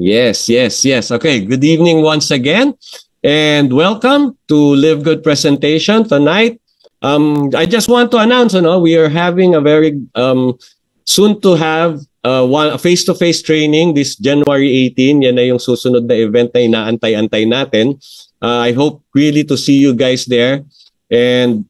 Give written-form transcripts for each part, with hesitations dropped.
Yes, yes, yes. Okay, good evening once again and welcome to Live Good presentation tonight. I just want to announce, we are having a very soon to have a face-to-face training this January 18. Yan na yung susunod na event na inaantay-antay natin. I hope really to see you guys there. And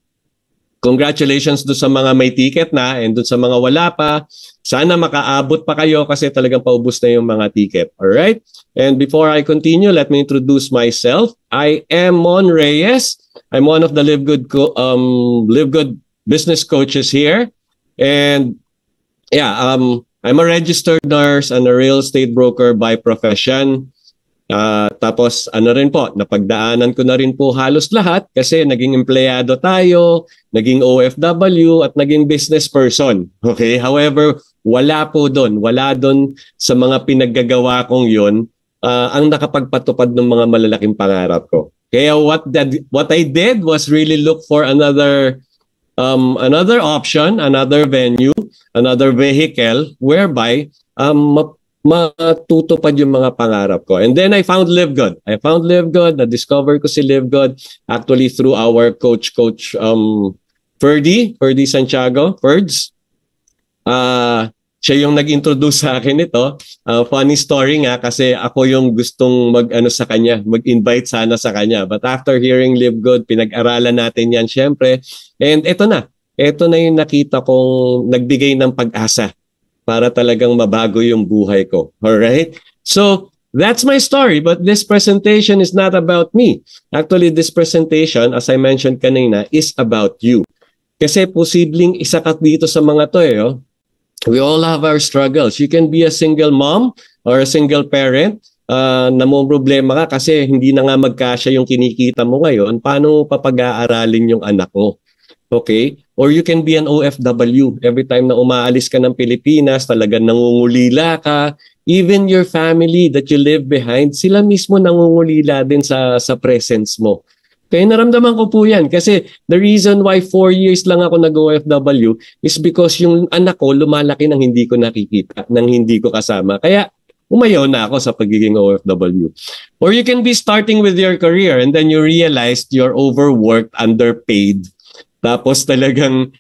congratulations do sa mga may ticket na and dun sa mga wala pa. Sana makaabot pa kayo kasi talagang paubos na yung mga ticket. Alright? And before I continue, let me introduce myself. I am Mon Reyes. I'm one of the Live Good business coaches here. And I'm a registered nurse and a real estate broker by profession. Tapos rin po, napagdaanan ko na rin po halos lahat kasi naging empleyado tayo, naging OFW at naging business person. Okay? However, wala doon sa mga pinaggagawa kong yun ang nakapagpatupad ng mga malalaking pangarap ko. Kaya what I did was really look for another option, another venue, another vehicle whereby matutupad yung mga pangarap ko. And then I found Live Good. Na-discover ko si Live Good actually through our coach Ferdy Santiago, Ferds. Siya yung nag-introduce sa akin ito. Funny story nga kasi ako yung gustong mag-invite sana sa kanya. But after hearing Live Good, pinag-aralan natin yan syempre. And ito na yung nakita kong nagbigay ng pag-asa para talagang mabago yung buhay ko. Alright? So, that's my story. But this presentation is not about me. Actually, this presentation, as I mentioned kanina, is about you. Kasi posibleng isa ka dito sa mga to We all have our struggles. You can be a single mom or a single parent na mo problema ka kasi hindi na nga magkasya yung kinikita mo ngayon. Paano papag-aaralin yung anak mo? Okay? Or you can be an OFW. Every time na umaalis ka ng Pilipinas, talagang nangungulila ka. Even your family that you live behind, sila mismo nangungulila din sa presence mo. Kaya naramdaman ko po yan. Kasi the reason why 4 years lang ako nag-OFW is because yung anak ko lumalaki nang hindi ko nakikita, nang hindi ko kasama. Kaya umayaw na ako sa pagiging OFW. Or you can be starting with your career and then you realized you're overworked, underpaid. Tapos talagang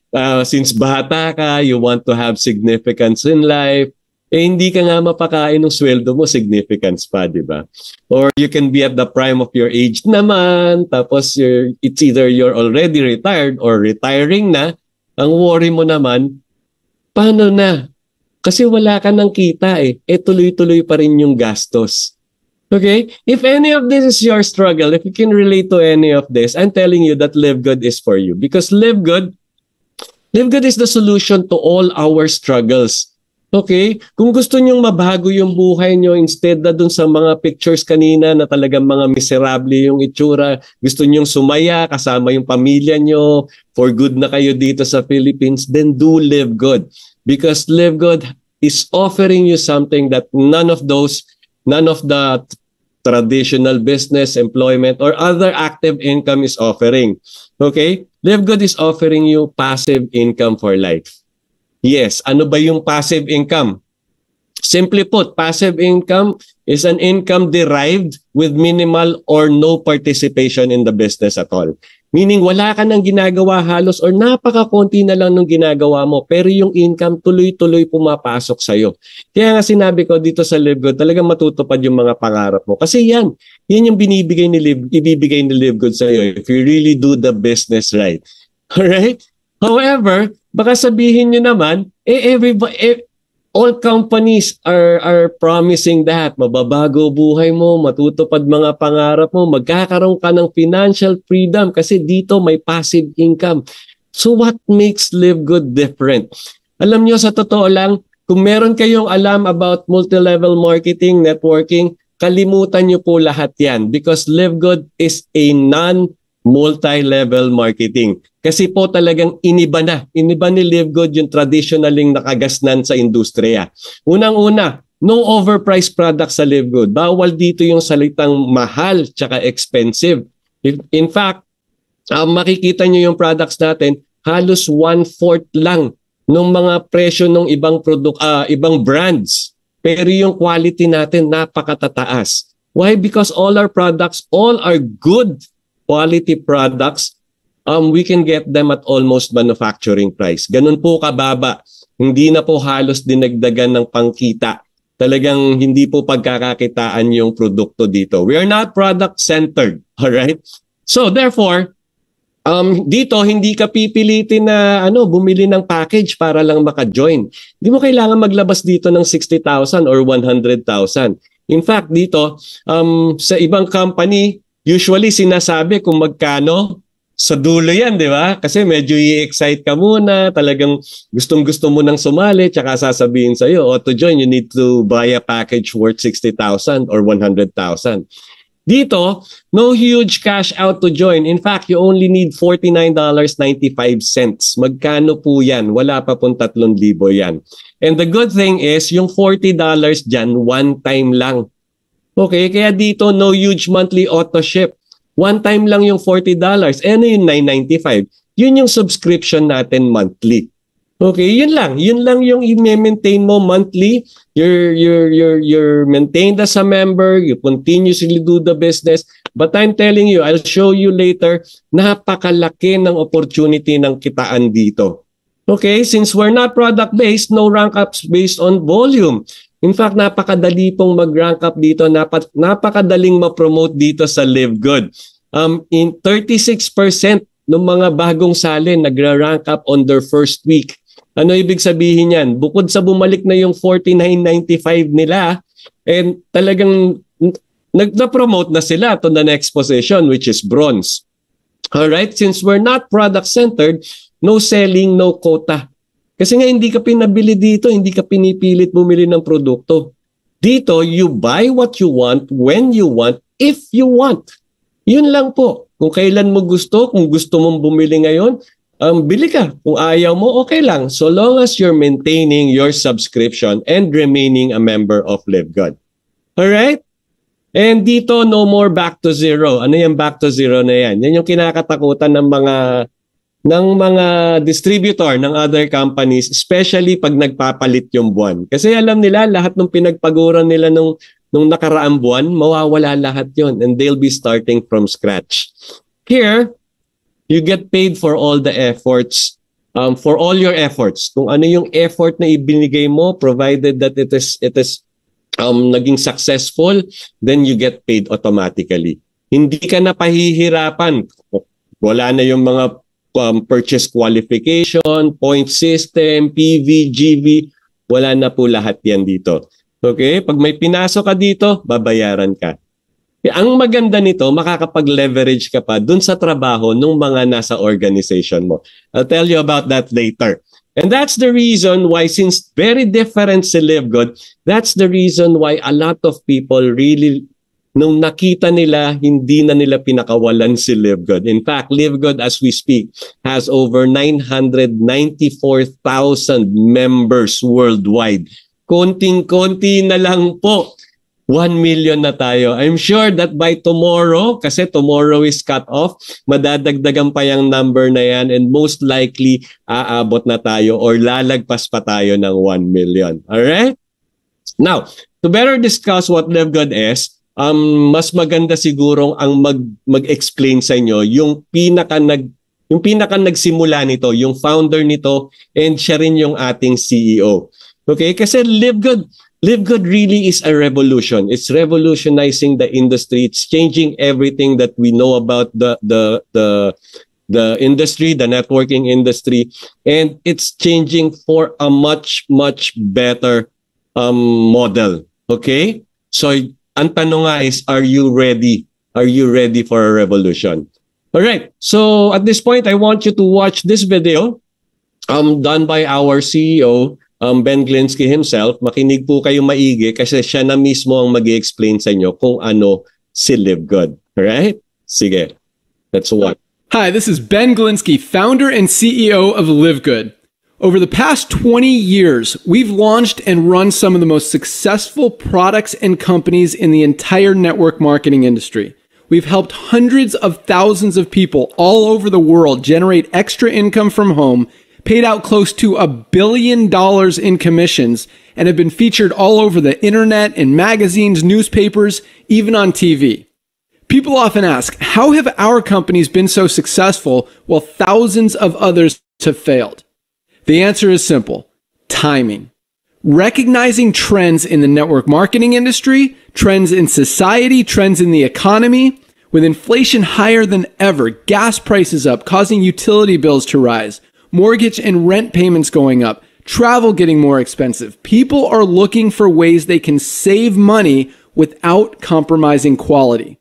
since bata ka, you want to have significance in life. Hindi ka nga mapakain ng sweldo mo, significance pa, di ba? Or you can be at the prime of your age naman, tapos it's either you're already retired or retiring na. Ang worry mo naman, paano na? Kasi wala ka nang kita tuloy-tuloy pa rin yung gastos. Okay? If any of this is your struggle, if you can relate to any of this, I'm telling you that Live Good is for you. Because Live Good is the solution to all our struggles. Okay? Kung gusto nyong mabago yung buhay nyo instead na dun sa mga pictures kanina na talagang mga miserable yung itsura, gusto nyong sumaya kasama yung pamilya nyo, for good na kayo dito sa Philippines, then do Live Good. Because Live Good is offering you something that none of the traditional business, employment, or other active income is offering. Okay? Live Good is offering you passive income for life. Yes, ano ba yung passive income? Simply put, passive income is an income derived with minimal or no participation in the business at all. Meaning wala ka nang ginagawa halos or napaka-konti na lang nung ginagawa mo pero yung income tuloy-tuloy pumapasok sa'yo. Kaya nga sinabi ko dito sa Live Good, talagang matutupad yung mga pangarap mo. Kasi yan yung ibibigay ni Live Good sa'yo if you really do the business right. Alright? However, baka sabihin nyo naman, all companies are promising that mababago buhay mo, matutupad mga pangarap mo, magkakaroon ka ng financial freedom kasi dito may passive income. So what makes Live Good different? Alam nyo, sa totoo lang, kung meron kayong alam about multi-level marketing, networking, kalimutan nyo po lahat yan because Live Good is a multi-level marketing. Kasi po talagang iniba ni Live Good yung traditionaling nakagasnan sa industriya. Unang-una, no overpriced products sa Live Good. Bawal dito yung salitang mahal tsaka expensive. In fact, makikita nyo yung products natin, halos 1/4 lang ng mga presyo ng ibang brands. pero yung quality natin napakatataas. Why? Because all our products, all are good quality products. We can get them at almost manufacturing price. Ganun po kababa. Hindi na po halos dinagdagan ng pangkita. Talagang hindi po pagkakakitaan yung produkto dito. We are not product-centered. Alright? So therefore, dito hindi ka pipilitin na bumili ng package para lang maka-join. Hindi mo kailangan maglabas dito ng 60,000 or 100,000. In fact, dito, sa ibang company, usually sinasabi kung magkano sa dulo yan, di ba? Kasi medyo i-excite ka muna, talagang gustong-gusto mo nang sumali, tsaka sasabihin sa'yo, to join, you need to buy a package worth 60,000 or 100,000. Dito, no huge cash out to join. In fact, you only need $49.95. Magkano po yan? Wala pa pong 3,000 yan. And the good thing is, yung $40 dyan, one time lang. Okay, kaya dito, no huge monthly auto ship. One time lang yung $40. Ano yung $9.95? Yun yung subscription natin monthly. Okay, yun lang. Yun lang yung i-maintain mo monthly. You're maintained as a member. You continuously do the business. But I'm telling you, I'll show you later, napakalaki ng opportunity ng kitaan dito. Okay, since we're not product-based, no rank-ups based on volume. In fact, napakadali pong mag-rank up dito. Napakadaling ma-promote dito sa Live Good. In 36% ng mga bagong salin nagra-rank up on their first week. Ano ibig sabihin yan? Bukod sa bumalik na yung $49.95 nila, and talagang nag-promote na sila to the next position, which is bronze. Alright? Since we're not product-centered, no selling, no quota. Kasi nga hindi ka pinabili dito, hindi ka pinipilit bumili ng produkto. Dito, you buy what you want, when you want, if you want. Yun lang po. Kung kailan mo gusto, kung gusto mong bumili ngayon, bili ka. Kung ayaw mo, okay lang. So long as you're maintaining your subscription and remaining a member of Live Good. Alright? And dito, no more back to zero. Ano yung back to zero na yan? Yan yung kinakatakutan ng mga distributor ng other companies, especially pag nagpapalit yung buwan. Kasi alam nila, lahat ng pinagpaguran nila nung nakaraang buwan, mawawala lahat yon, and they'll be starting from scratch. Here, you get paid for all the efforts, for all your efforts. Kung ano yung effort na ibinigay mo, provided that it is naging successful, then you get paid automatically. Hindi ka na pahihirapan. Wala na yung mga purchase qualification, point system, PV, GV, wala na po lahat yan dito. Okay? Pag may pinasok ka dito, babayaran ka. Ang maganda nito, makakapag-leverage ka pa dun sa trabaho ng mga nasa organization mo. I'll tell you about that later. And that's the reason why, since very different si Live Good, that's the reason why a lot of people really, nung nakita nila, hindi na nila pinakawalan si Live Good. In fact, Live Good, as we speak, has over 994,000 members worldwide. Konting-konti na lang po. 1 million na tayo. I'm sure that by tomorrow, kasi tomorrow is cut off, madadagdagan pa yung number na yan, and most likely aabot na tayo or lalagpas pa tayo ng 1 million. Alright? Now, to better discuss what Live Good is, mas maganda sigurong ang mag-explain sa inyo yung pinaka nagsimula nito, yung founder nito, and siya rin yung ating CEO. Okay? Kasi Live Good really is a revolution. It's revolutionizing the industry. It's changing everything that we know about the industry, the networking industry, and it's changing for a much better model. Okay? So ang tanong nga is, are you ready? Are you ready for a revolution? All right. So at this point, I want you to watch this video done by our CEO, Ben Glinsky himself. Makinig po kayo maigi kasi siya na mismo ang mag-i-explain sa inyo kung ano si Live Good. Alright? Sige. Let's watch. Hi, this is Ben Glinsky, founder and CEO of Live Good. Over the past 20 years, we've launched and run some of the most successful products and companies in the entire network marketing industry. We've helped hundreds of thousands of people all over the world generate extra income from home, paid out close to $1 billion in commissions, and have been featured all over the internet, in magazines, newspapers, even on TV. People often ask, how have our companies been so successful while thousands of others have failed? The answer is simple: timing. Recognizing trends in the network marketing industry, trends in society, trends in the economy. With inflation higher than ever, gas prices up, causing utility bills to rise, mortgage and rent payments going up, travel getting more expensive, people are looking for ways they can save money without compromising quality.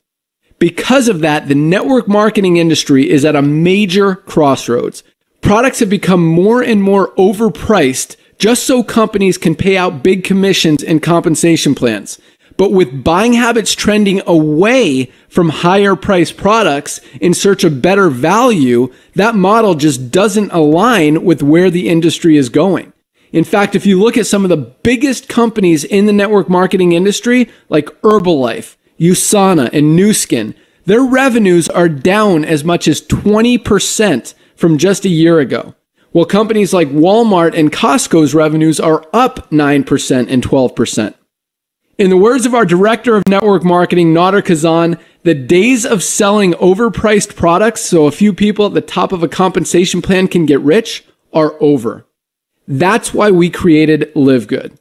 Because of that, the network marketing industry is at a major crossroads. Products have become more and more overpriced just so companies can pay out big commissions and compensation plans. But with buying habits trending away from higher priced products in search of better value, that model just doesn't align with where the industry is going. In fact, if you look at some of the biggest companies in the network marketing industry, like Herbalife, USANA, and Nu Skin, their revenues are down as much as 20% from just a year ago. While companies like Walmart and Costco's revenues are up 9% and 12%. In the words of our director of network marketing, Nader Kazan, the days of selling overpriced products so a few people at the top of a compensation plan can get rich are over. That's why we created Live Good.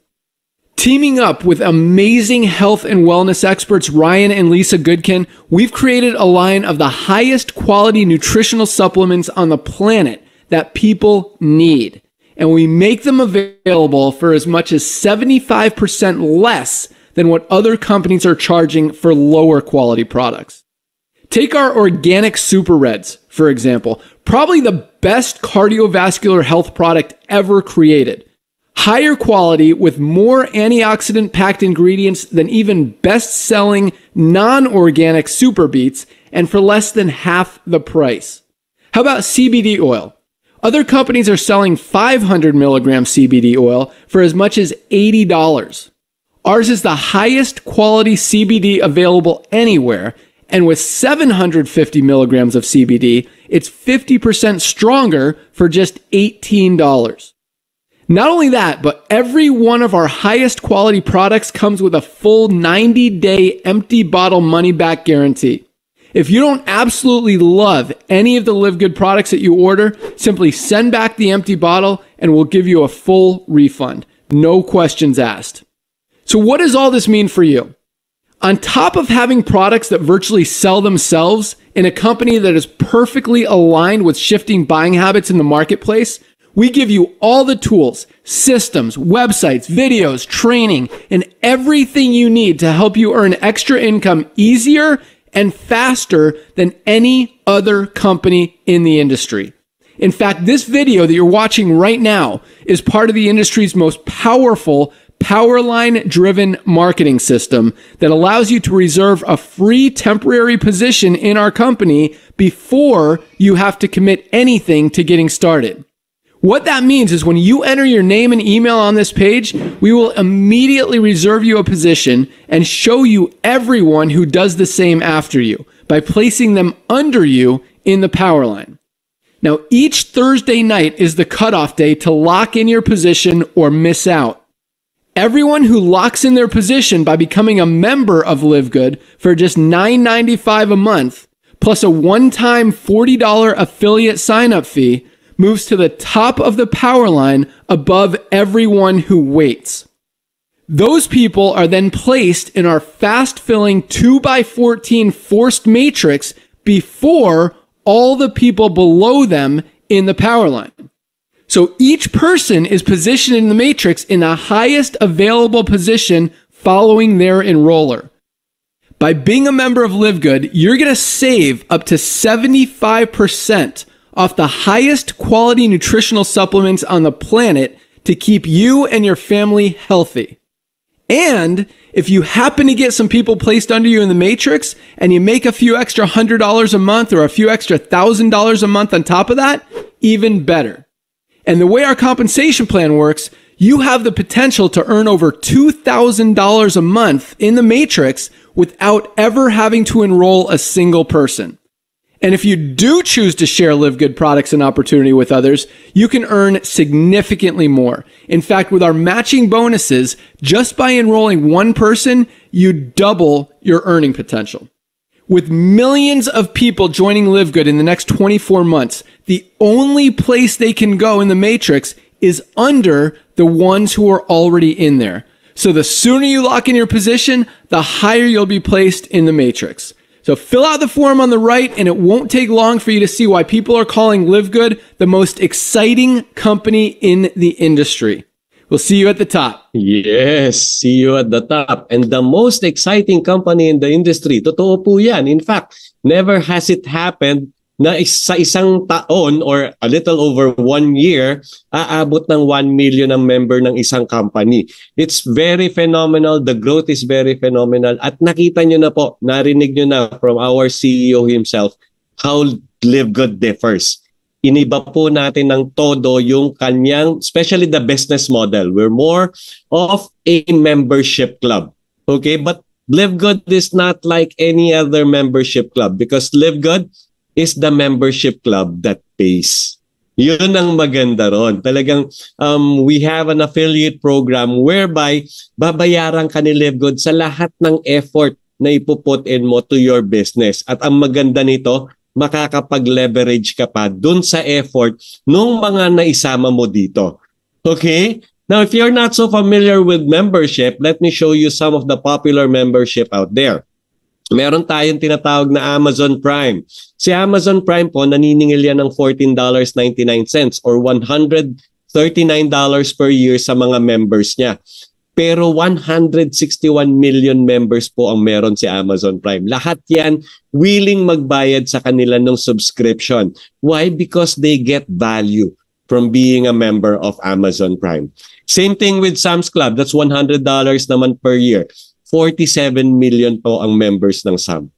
Teaming up with amazing health and wellness experts Ryan and Lisa Goodkin, we've created a line of the highest quality nutritional supplements on the planet that people need. And we make them available for as much as 75% less than what other companies are charging for lower quality products. Take our organic Super Reds, for example, probably the best cardiovascular health product ever created. Higher quality with more antioxidant-packed ingredients than even best-selling non-organic Super Beets, and for less than half the price. How about CBD oil? Other companies are selling 500 milligram CBD oil for as much as $80. Ours is the highest quality CBD available anywhere, and with 750 milligrams of CBD, it's 50% stronger for just $18. Not only that, but every one of our highest quality products comes with a full 90-day empty bottle money-back guarantee. If you don't absolutely love any of the Live Good products that you order, simply send back the empty bottle and we'll give you a full refund. No questions asked. So what does all this mean for you? On top of having products that virtually sell themselves in a company that is perfectly aligned with shifting buying habits in the marketplace, we give you all the tools, systems, websites, videos, training, and everything you need to help you earn extra income easier and faster than any other company in the industry. In fact, this video that you're watching right now is part of the industry's most powerful Powerline-driven marketing system that allows you to reserve a free temporary position in our company before you have to commit anything to getting started. What that means is when you enter your name and email on this page, we will immediately reserve you a position and show you everyone who does the same after you by placing them under you in the Powerline. Now, each Thursday night is the cutoff day to lock in your position or miss out. Everyone who locks in their position by becoming a member of Live Good for just $9.95 a month, plus a one-time $40 affiliate sign-up fee, moves to the top of the Powerline above everyone who waits. Those people are then placed in our fast-filling 2x14 forced matrix before all the people below them in the Powerline. So each person is positioned in the matrix in the highest available position following their enroller. By being a member of Live Good, you're going to save up to 75% off the highest quality nutritional supplements on the planet to keep you and your family healthy. And if you happen to get some people placed under you in the matrix and you make a few extra $100 a month or a few extra $1,000 a month on top of that, even better. And the way our compensation plan works, you have the potential to earn over $2,000 a month in the matrix without ever having to enroll a single person. And if you do choose to share Live Good products and opportunity with others, you can earn significantly more. In fact, with our matching bonuses, just by enrolling one person, you double your earning potential. With millions of people joining Live Good in the next 24 months, the only place they can go in the matrix is under the ones who are already in there. So the sooner you lock in your position, the higher you'll be placed in the matrix. So fill out the form on the right, and it won't take long for you to see why people are calling Live Good the most exciting company in the industry. We'll see you at the top. Yes, see you at the top. And the most exciting company in the industry. Totoo po yan. In fact, never has it happened na sa isang taon or a little over 1 year, aabot ng 1 million ang member ng isang company. It's very phenomenal. The growth is very phenomenal. At nakita nyo na po, narinig nyo na from our CEO himself, how Live Good differs. Iniba po natin ng todo yung kanyang, especially the business model. We're more of a membership club. Okay? But Live Good is not like any other membership club because Live Good is the membership club that pays. Yun ang maganda ron. Talagang we have an affiliate program whereby babayaran ka ni Live Good sa lahat ng effort na ipuput in mo to your business. At ang maganda nito, makakapag-leverage ka pa dun sa effort nung mga naisama mo dito. Okay? Now, if you're not so familiar with membership, let me show you some of the popular membership out there. Meron tayong tinatawag na Amazon Prime. Si Amazon Prime po, naniningil yan ng $14.99 or $139 per year sa mga members niya. Pero 161 million members po ang meron si Amazon Prime. Lahat yan willing magbayad sa kanila ng subscription. Why? Because they get value from being a member of Amazon Prime. Same thing with Sam's Club. That's $100 naman per year. 47 million po ang members ng SAM.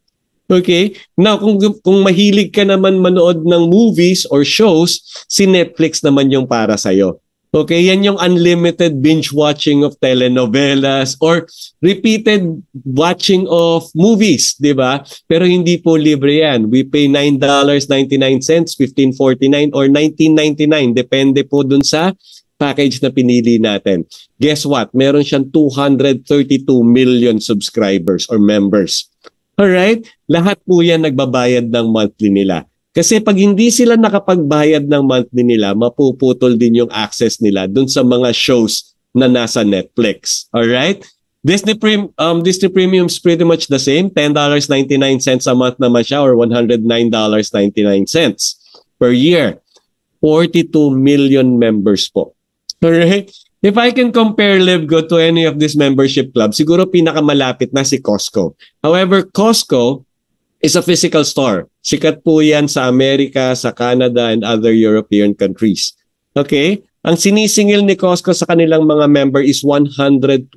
Okay? Now, kung mahilig ka naman manood ng movies or shows, si Netflix naman yung para sa'yo. Okay? Yan yung unlimited binge watching of telenovelas or repeated watching of movies, di ba? Pero hindi po libre yan. We pay $9.99, $15.49 or $19.99. Depende po dun sa package na pinili natin. Guess what? Meron siyang 232 million subscribers or members. Alright? Lahat po yan nagbabayad ng monthly nila. Kasi pag hindi sila nakapagbayad ng monthly nila, mapuputol din yung access nila dun sa mga shows na nasa Netflix. Alright? Disney Premium is pretty much the same. $10.99 a month naman siya or $109.99 per year. 42 million members po. Alright? If I can compare Live Good to any of these membership clubs, siguro pinakamalapit na si Costco. However, Costco is a physical store. Sikat po yan sa Amerika, sa Canada, and other European countries. Okay? Ang sinisingil ni Costco sa kanilang mga member is $120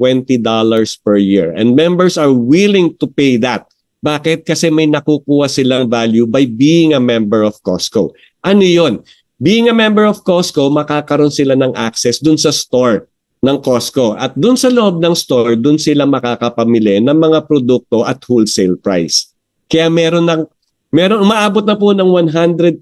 per year. And members are willing to pay that. Bakit? Kasi may nakukuha silang value by being a member of Costco. Ano yun? Being a member of Costco, makakaroon sila ng access dun sa store ng Costco. At dun sa loob ng store, dun sila makakapamili ng mga produkto at wholesale price. Kaya umaabot na po ng 123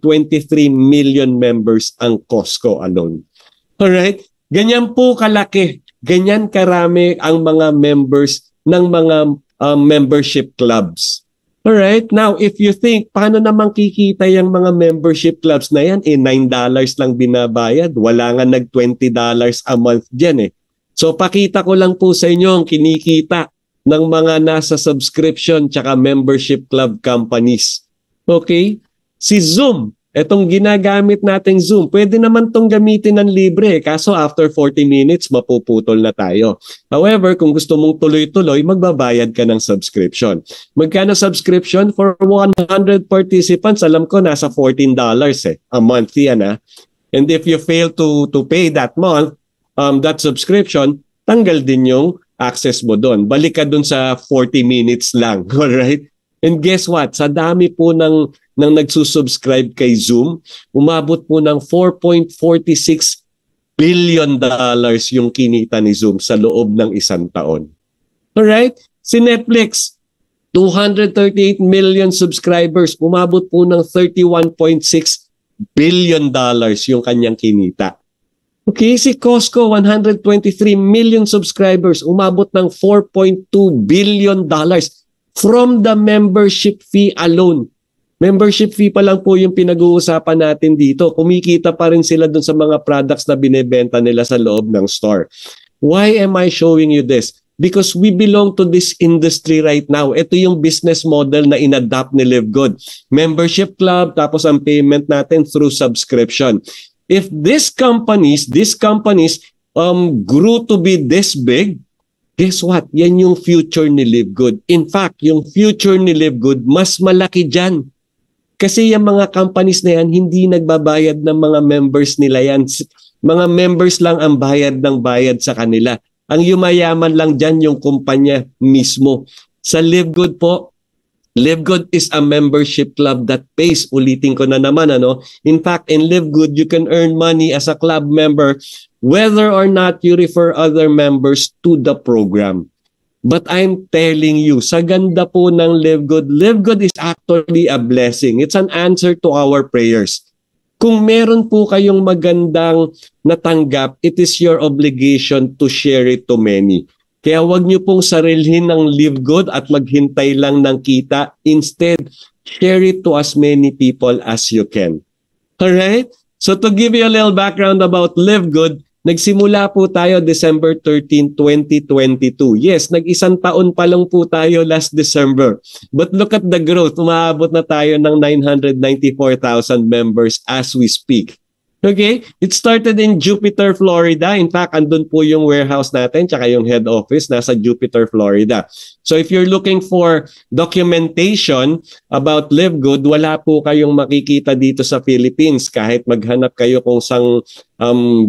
million members ang Costco alone. Alright? Ganyan po kalaki, ganyan karami ang mga members ng mga membership clubs. Alright, now if you think, paano naman kikita yung mga membership clubs na yan? $9 lang binabayad. Wala nga nag-$20 a month dyan eh. So pakita ko lang po sa inyo ang kinikita ng mga nasa subscription tsaka membership club companies. Okay? Si Zoom, etong ginagamit nating Zoom, pwede naman tong gamitin ng libre. Kaso after 40 minutes, mapuputol na tayo. However, kung gusto mong tuloy-tuloy, magbabayad ka ng subscription. Magkano subscription? For 100 participants, alam ko nasa $14 a month yan. And if you fail to pay that month, that subscription, tanggal din yung access mo doon. Balik ka doon sa 40 minutes lang. Alright? And guess what? Sa dami po ng nagsusubscribe kay Zoom, umabot po ng $4.46 billion yung kinita ni Zoom sa loob ng isang taon. Alright? Si Netflix, 238 million subscribers, umabot po ng $31.6 billion yung kanyang kinita. Okay, si Costco, 123 million subscribers, umabot ng $4.2 billion from the membership fee alone. Membership fee pa lang po yung pinag-uusapan natin dito. Kumikita pa rin sila dun sa mga products na binebenta nila sa loob ng store. Why am I showing you this? Because we belong to this industry right now. Ito yung business model na inadapt ni Live Good. Membership club, tapos ang payment natin through subscription. If these companies grew to be this big, guess what? Yan yung future ni Live Good. In fact, yung future ni Live Good, mas malaki dyan. Kasi yung mga companies na yan, hindi nagbabayad ng mga members nila yan. Mga members lang ang bayad ng bayad sa kanila. Ang yumayaman lang dyan yung kumpanya mismo. Sa Live Good po, Live Good is a membership club that pays. Ulitin ko na naman, ano? In fact, in Live Good, you can earn money as a club member whether or not you refer other members to the program. But I'm telling you, sa ganda po ng Live Good is actually a blessing. It's an answer to our prayers. Kung meron po kayong magandang natanggap, it is your obligation to share it to many. Kaya wag niyo pong sarilhin ng Live Good at maghintay lang ng kita. Instead, share it to as many people as you can. Alright? So to give you a little background about Live Good, nagsimula po tayo December 13, 2022. Yes, nag-isang taon pa lang po tayo last December. But look at the growth. Umaabot na tayo ng 994,000 members as we speak. Okay? It started in Jupiter, Florida. In fact, andun po yung warehouse natin tsaka yung head office nasa Jupiter, Florida. So if you're looking for documentation about Live Good, wala po kayong makikita dito sa Philippines. Kahit maghanap kayo kung sang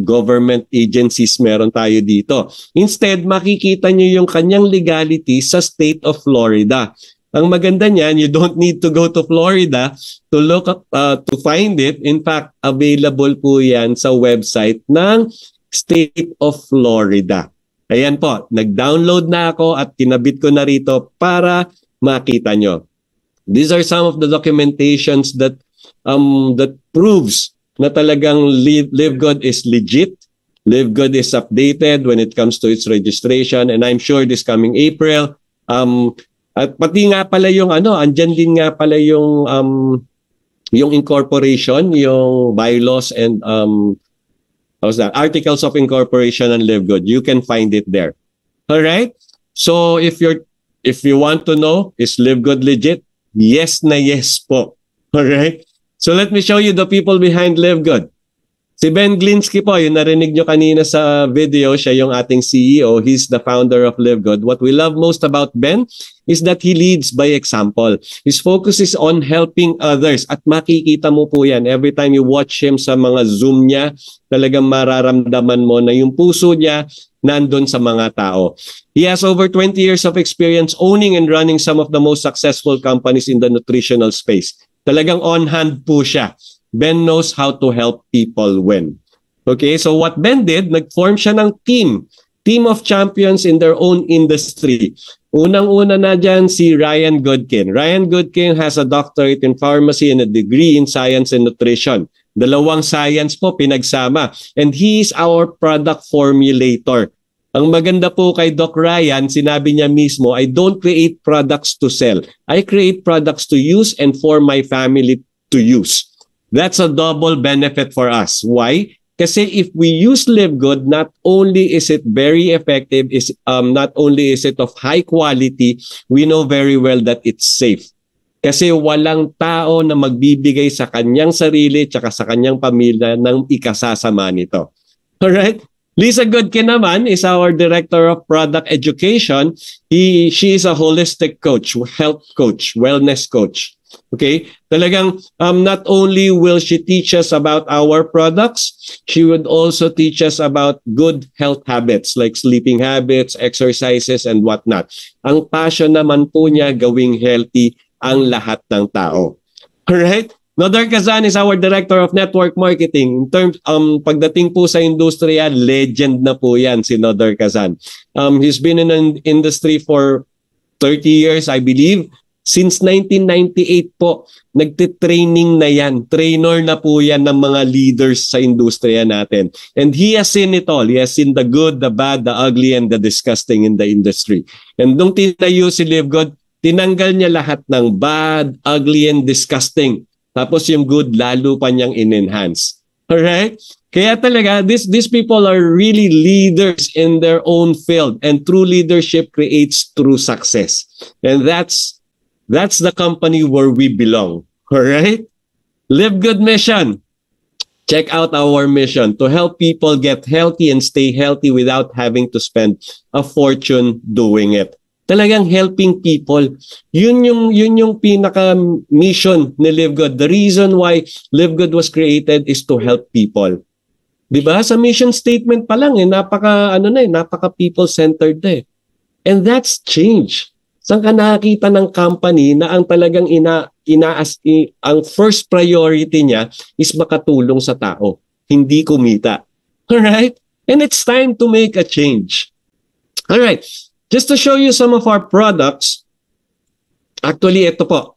government agencies meron tayo dito. Instead, makikita nyo yung kanyang legality sa state of Florida. Ang maganda niyan, you don't need to go to Florida to look up, to find it. In fact, available po yan sa website ng State of Florida. Ayan po, nag-download na ako at kinabit ko na rito para makita nyo. These are some of the documentations that proves na talagang Live Good is legit. Live Good is updated when it comes to its registration, and I'm sure this coming April, at pati nga pala yung andyan din nga pala yung incorporation, yung bylaws and articles of incorporation and Live Good. You can find it there. All right? So if you want to know, is Live Good legit? Yes na yes po. All right? So let me show you the people behind Live Good. Si Ben Glinsky po, yung narinig nyo kanina sa video, siya yung ating CEO. He's the founder of Live Good. What we love most about Ben is that he leads by example. His focus is on helping others. At makikita mo po yan. Every time you watch him sa mga Zoom niya, talagang mararamdaman mo na yung puso niya nandun sa mga tao. He has over 20 years of experience owning and running some of the most successful companies in the nutritional space. Talagang on hand po siya. Ben knows how to help people win. Okay, so what Ben did, nag-form siya ng team of champions in their own industry. Unang-una na dyan si Ryan Goodkin. Ryan Goodkin has a doctorate in pharmacy and a degree in science and nutrition. Dalawang science po pinagsama. And he is our product formulator. Ang maganda po kay Doc Ryan, sinabi niya mismo, I don't create products to sell. I create products to use and for my family to use. That's a double benefit for us. Why? Kasi if we use Live Good, not only is it very effective, not only is it of high quality, we know very well that it's safe. Kasi walang tao na magbibigay sa kanyang sarili tsaka sa kanyang pamilya ng ikasasama nito. Alright? Lisa Goodkin naman is our Director of Product Education. She is a holistic coach, health coach, wellness coach. Okay? Talagang not only will she teach us about our products, she would also teach us about good health habits like sleeping habits, exercises, and whatnot. Ang passion naman po niya gawing healthy ang lahat ng tao. Alright? Nodar Kazan is our Director of Network Marketing. In terms, pagdating po sa industriya, legend na po yan si Nodar Kazan. He's been in an industry for 30 years, I believe. Since 1998 po, nagtitraining na yan. Trainer na po yan ng mga leaders sa industriya natin. And he has seen it all. He has seen the good, the bad, the ugly, and the disgusting in the industry. And nung tinayo si Live Good, tinanggal niya lahat ng bad, ugly, and disgusting. Tapos yung good, lalo pa niyang in-enhance. Alright? Kaya talaga, these people are really leaders in their own field. And true leadership creates true success. And that's the company where we belong. Alright? Live Good mission. Check out our mission to help people get healthy and stay healthy without having to spend a fortune doing it. Talagang helping people. Yun yung pinaka-mission ni Live Good. The reason why Live Good was created is to help people. 'Di ba? Sa mission statement pa lang napaka people-centered na eh. And that's change. Saan ka nakakita ng company na ang talagang ang first priority niya is makatulong sa tao, hindi kumita. Alright? And it's time to make a change. Alright. Just to show you some of our products, actually ito po.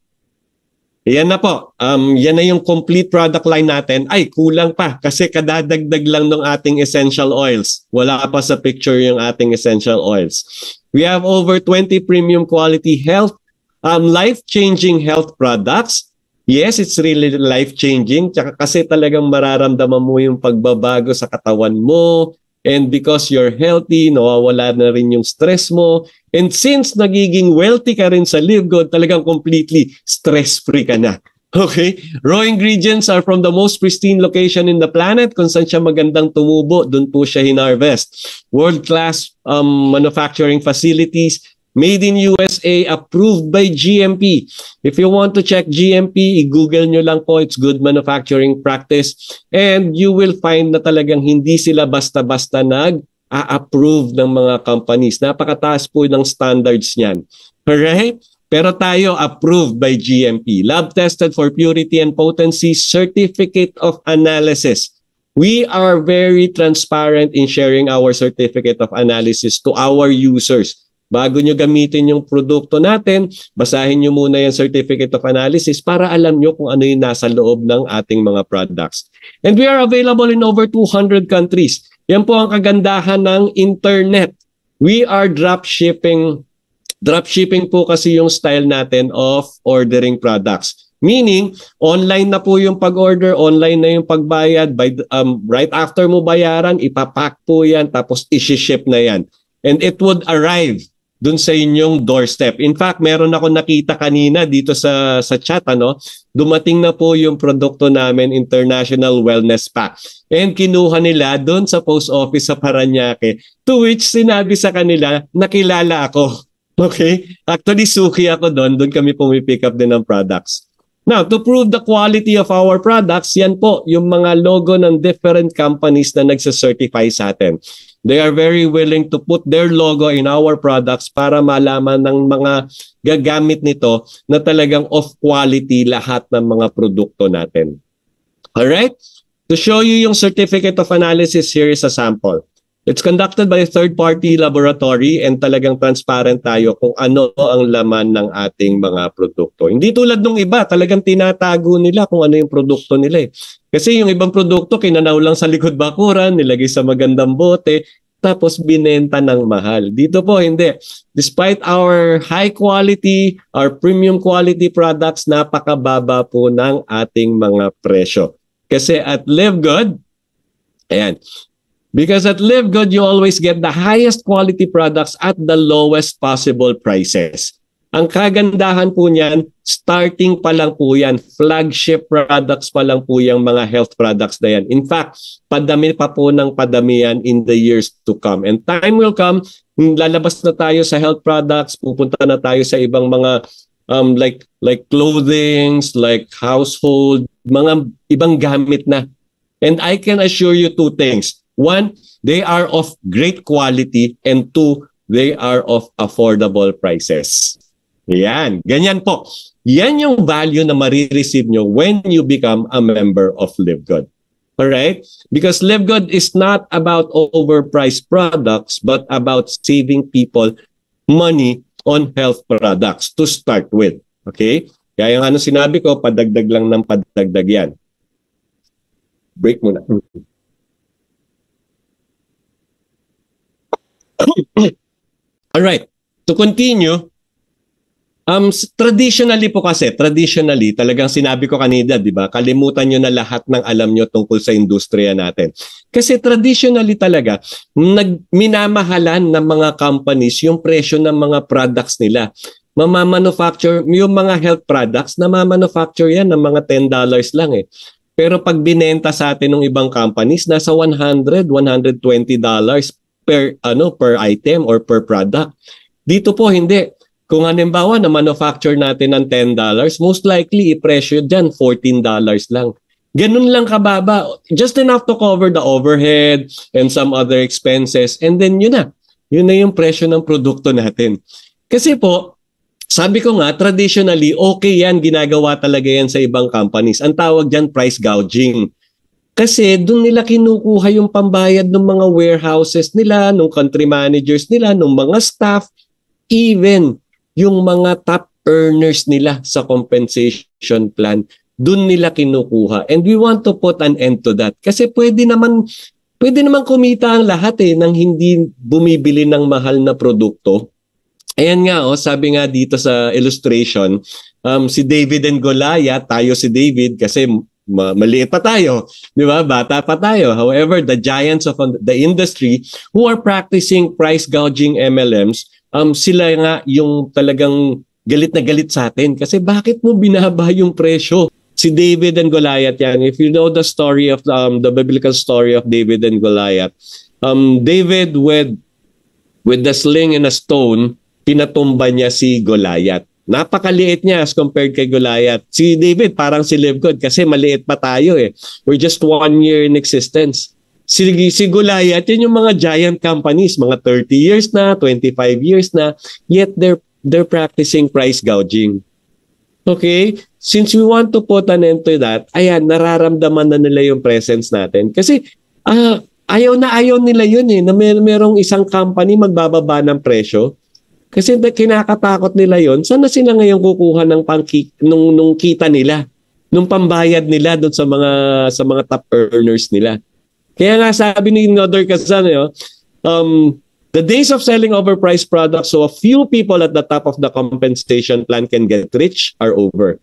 Yan na po. Yan na yung complete product line natin. Ay, kulang pa kasi kadadagdag lang ng ating essential oils. Wala pa sa picture yung ating essential oils. We have over 20 premium quality health, life-changing health products. Yes, it's really life-changing. Tsaka kasi talagang mararamdaman mo yung pagbabago sa katawan mo. And because you're healthy, nawawala na rin yung stress mo. And since nagiging wealthy ka rin sa Live Good, talagang completely stress-free ka na. Okay? Raw ingredients are from the most pristine location in the planet. Kung saan siya magandang tumubo, dun po siya hinarvest. World-class manufacturing facilities. Made in USA, approved by GMP. If you want to check GMP, i-google nyo lang po, it's good manufacturing practice. And you will find na talagang hindi sila basta-basta nag-a-approve ng mga companies. Napakataas po ng standards niyan. Alright? Pero tayo approved by GMP. Lab tested for purity and potency, certificate of analysis. We are very transparent in sharing our certificate of analysis to our users. Bago nyo gamitin yung produkto natin, basahin nyo muna yung certificate of analysis para alam nyo kung ano yung nasa loob ng ating mga products. And we are available in over 200 countries. Yan po ang kagandahan ng internet. We are dropshipping. Dropshipping po kasi yung style natin of ordering products. Meaning, online na po yung pag-order, online na yung pagbayad. Right after mo bayaran, ipapack po yan, tapos isi-ship na yan. And it would arrive dun sa inyong doorstep. In fact, meron ako nakita kanina dito sa chat, dumating na po yung produkto namin, International Wellness Pack. And kinuha nila dun sa post office sa Parañaque, to which sinabi sa kanila, nakilala ako. Okay? Actually, suki ako doon kami pumipick up din ng products. Now, to prove the quality of our products, yan po, yung mga logo ng different companies na nagsacertify sa atin. They are very willing to put their logo in our products para malaman ng mga gagamit nito na talagang of quality lahat ng mga produkto natin. Alright? To show you yung certificate of analysis, here is a sample. It's conducted by a third-party laboratory and talagang transparent tayo kung ano ang laman ng ating mga produkto. Hindi tulad ng iba, talagang tinatago nila kung ano yung produkto nila. Kasi yung ibang produkto, kinanaw lang sa likod bakuran, nilagay sa magandang bote, tapos binenta ng mahal. Dito po, hindi. Despite our high quality, our premium quality products, napakababa po ng ating mga presyo. Kasi at Live Good, ayan, because at Live Good, you always get the highest quality products at the lowest possible prices. Ang kagandahan po niyan, starting pa lang po yan, flagship products pa lang po yung mga health products na yan. In fact, padami pa po ng padami yan in the years to come. And time will come, lalabas na tayo sa health products, pupunta na tayo sa ibang mga like clothings, like household, mga ibang gamit na. And I can assure you two things. One, they are of great quality, and two, they are of affordable prices. Yan, ganyan po. Yan yung value na marireceive nyo when you become a member of Live Good. Alright? Because Live Good is not about overpriced products, but about saving people money on health products to start with. Okay? Kaya yung ano sinabi ko, padagdag lang ng padagdag yan. Break muna. Alright. To continue, traditionally, talagang sinabi ko kanina, di ba? Kalimutan nyo na lahat ng alam nyo tungkol sa industriya natin. Kasi traditionally talaga, minamahalan ng mga companies yung presyo ng mga products nila. Mamamanufacture, yung mga health products, namamanufacture yan ng mga $10 lang eh. Pero pag binenta sa atin ng ibang companies, nasa $100, $120 per item or per product. Dito po hindi. Kung halimbawa na manufacture natin ng $10, most likely i-presyo dyan $14 lang. Ganun lang kababa. Just enough to cover the overhead and some other expenses. And then yun na. Yun na yung presyo ng produkto natin. Kasi po, sabi ko nga, traditionally, okay yan. Ginagawa talaga yan sa ibang companies. Ang tawag dyan, price gouging. Kasi doon nila kinukuha yung pambayad ng mga warehouses nila, ng country managers nila, ng mga staff, even yung mga top earners nila sa compensation plan, doon nila kinukuha. And we want to put an end to that. Kasi pwede naman kumita ang lahat nang hindi bumibili ng mahal na produkto. Ayan nga, sabi nga dito sa illustration, si David and Goliath, tayo si David kasi maliit pa tayo, di ba? Bata pa tayo. However, the giants of the industry who are practicing price gouging MLMs, sila nga yung talagang galit na galit sa atin. Kasi bakit mo binaba yung presyo? Si David and Goliath yan. If you know the story of the biblical story of David and Goliath, David with the sling and a stone, pinatumba niya si Goliath. Napakaliit niya as compared kay Goliath. Si David parang si Live Good kasi maliit pa tayo eh. We're just 1 year in existence. Si Goliath, yun yung mga giant companies, mga 30 years na, 25 years na, yet they're practicing price gouging. Okay? Since we want to put an end to that, ayan, nararamdaman na nila yung presence natin. Kasi ayaw nila yun eh, na merong isang company magbababa ng presyo. Kasi kinakatakot nila yon. Saan na sila ngayon kukuha ng nung kita nila, nung pambayad nila doon sa mga top earners nila. Kaya nga sabi ni Nodor Kazan, the days of selling overpriced products so a few people at the top of the compensation plan can get rich are over.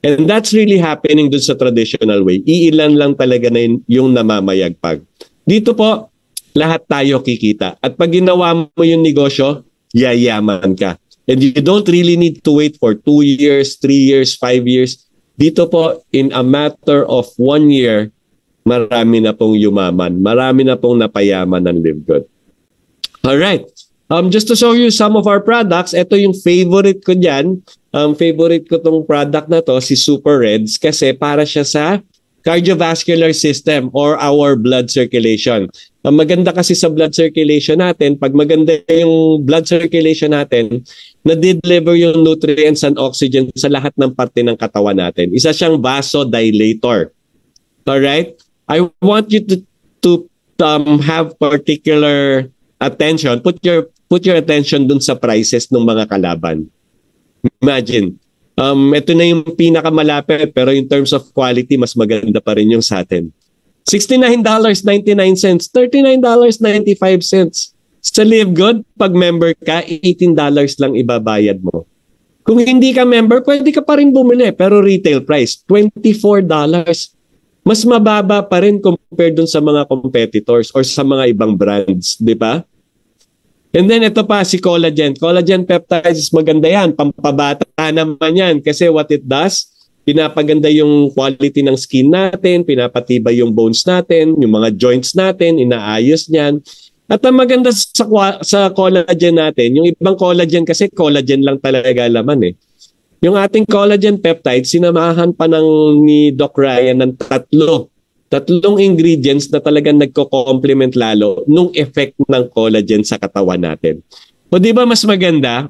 And that's really happening doon sa traditional way. Iilan lang talaga na yung namamayagpag. Dito po, lahat tayo kikita. At pag ginawa mo yung negosyo, yayaman ka. And you don't really need to wait for 2 years, 3 years, 5 years. Dito po, in a matter of 1 year, marami na pong yumaman. Marami na pong napayaman ng Live Good. Alright. Just to show you some of our products, ito yung favorite ko dyan. Favorite ko tong product na to, si Super Reds, kasi para siya sa cardiovascular system or our blood circulation. Ang maganda kasi sa blood circulation natin, pag maganda yung blood circulation natin, na-deliver yung nutrients and oxygen sa lahat ng parte ng katawan natin. Isa siyang vasodilator. Alright? I want you to have particular attention. Put your attention dun sa prices ng mga kalaban. Imagine, ito na yung pinakamalapit pero in terms of quality, mas maganda pa rin yung sa atin. $69.99, $39.95. Sa Live Good, pag member ka, $18 lang ibabayad mo. Kung hindi ka member, pwede ka pa rin bumili, pero retail price, $24. Mas mababa pa rin compared dun sa mga competitors or sa mga ibang brands, di ba? And then ito pa, si collagen. Collagen peptides, maganda yan. Pampabata naman yan. Kasi what it does, pinapaganda yung quality ng skin natin, pinapatibay yung bones natin, yung mga joints natin, inaayos niyan. At ang maganda sa collagen natin, yung ibang collagen kasi collagen lang talaga laman eh. Yung ating collagen peptide, sinamahan pa ni Doc Ryan ng tatlong ingredients na talagang nagko-complement lalo nung effect ng collagen sa katawan natin. O di ba mas maganda?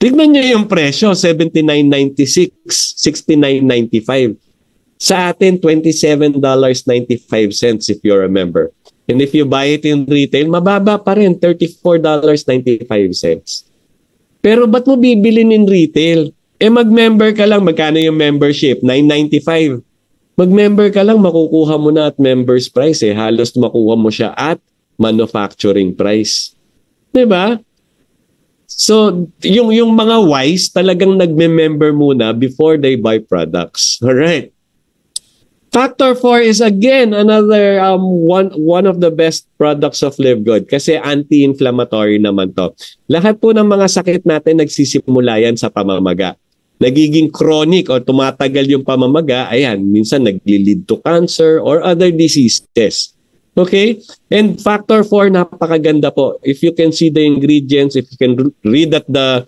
Tignan niyo yung presyo, $79.96, $69.95. Sa atin, $27.95 if you're a member. And if you buy it in retail, mababa pa rin, $34.95. Pero ba't mo bibilin in retail? Mag-member ka lang, magkano yung membership? $9.95. Mag-member ka lang, makukuha mo na at member's price Halos makuha mo siya at manufacturing price. 'Di ba? So, yung mga wise talagang nagme-member muna before they buy products. All right. Factor 4 is again another one of the best products of Live Good kasi anti-inflammatory naman to. Lahat po ng mga sakit natin nagsisimula yan sa pamamaga. Nagiging chronic o tumatagal yung pamamaga, ayan, minsan nagli-lead to cancer or other diseases. Okay? And factor 4, napakaganda po. If you can see the ingredients, if you can read at the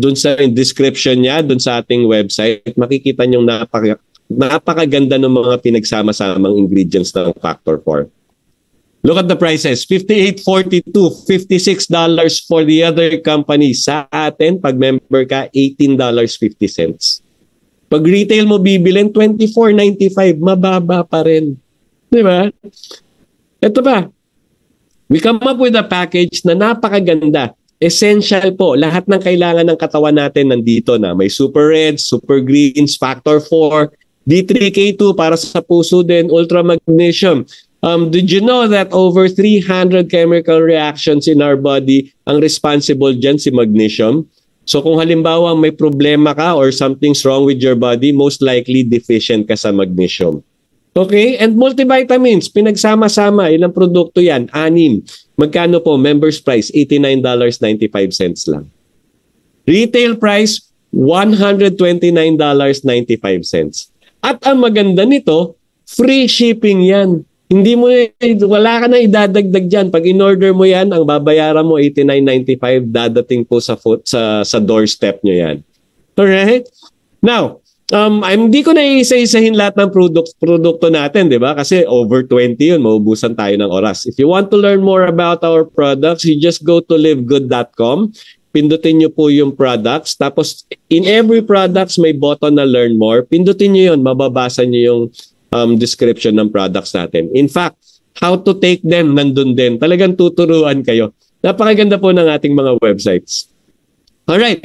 dun sa description niya, dun sa ating website, makikita nyo napakaganda ng mga pinagsama-samang ingredients ng factor 4. Look at the prices. $58.42, $56 for the other company. Sa atin, pag member ka, $18.50. Pag retail mo bibilin, $24.95. Mababa pa rin. Di ba? Ito pa. We come up with a package na napakaganda. Essential po. Lahat ng kailangan ng katawan natin nandito na. May super reds, super greens, factor 4, D3K2 para sa puso din, ultra magnesium. Did you know that over 300 chemical reactions in our body ang responsible dyan si magnesium? So kung halimbawa may problema ka or something's wrong with your body, most likely deficient ka sa magnesium. Okay? And multivitamins, pinagsama-sama, ilang produkto yan? 6. Magkano po? Members price, $89.95 lang. Retail price, $129.95. At ang maganda nito, free shipping yan. Wala ka na idadagdag dyan. Pag in-order mo yan, ang babayaran mo $89.95, dadating po sa doorstep nyo yan. Alright? Now, hindi ko na isa-isahin lahat ng produkto natin, di ba? Kasi over 20 yun, maubusan tayo ng oras. If you want to learn more about our products, you just go to livegood.com. Pindutin nyo po yung products. Tapos, in every products, may button na learn more. Pindutin nyo yun. Mababasa nyo yung description ng products natin. In fact, how to take them, nandun din. Talagang tuturuan kayo. Napakaganda po ng ating mga websites. Alright.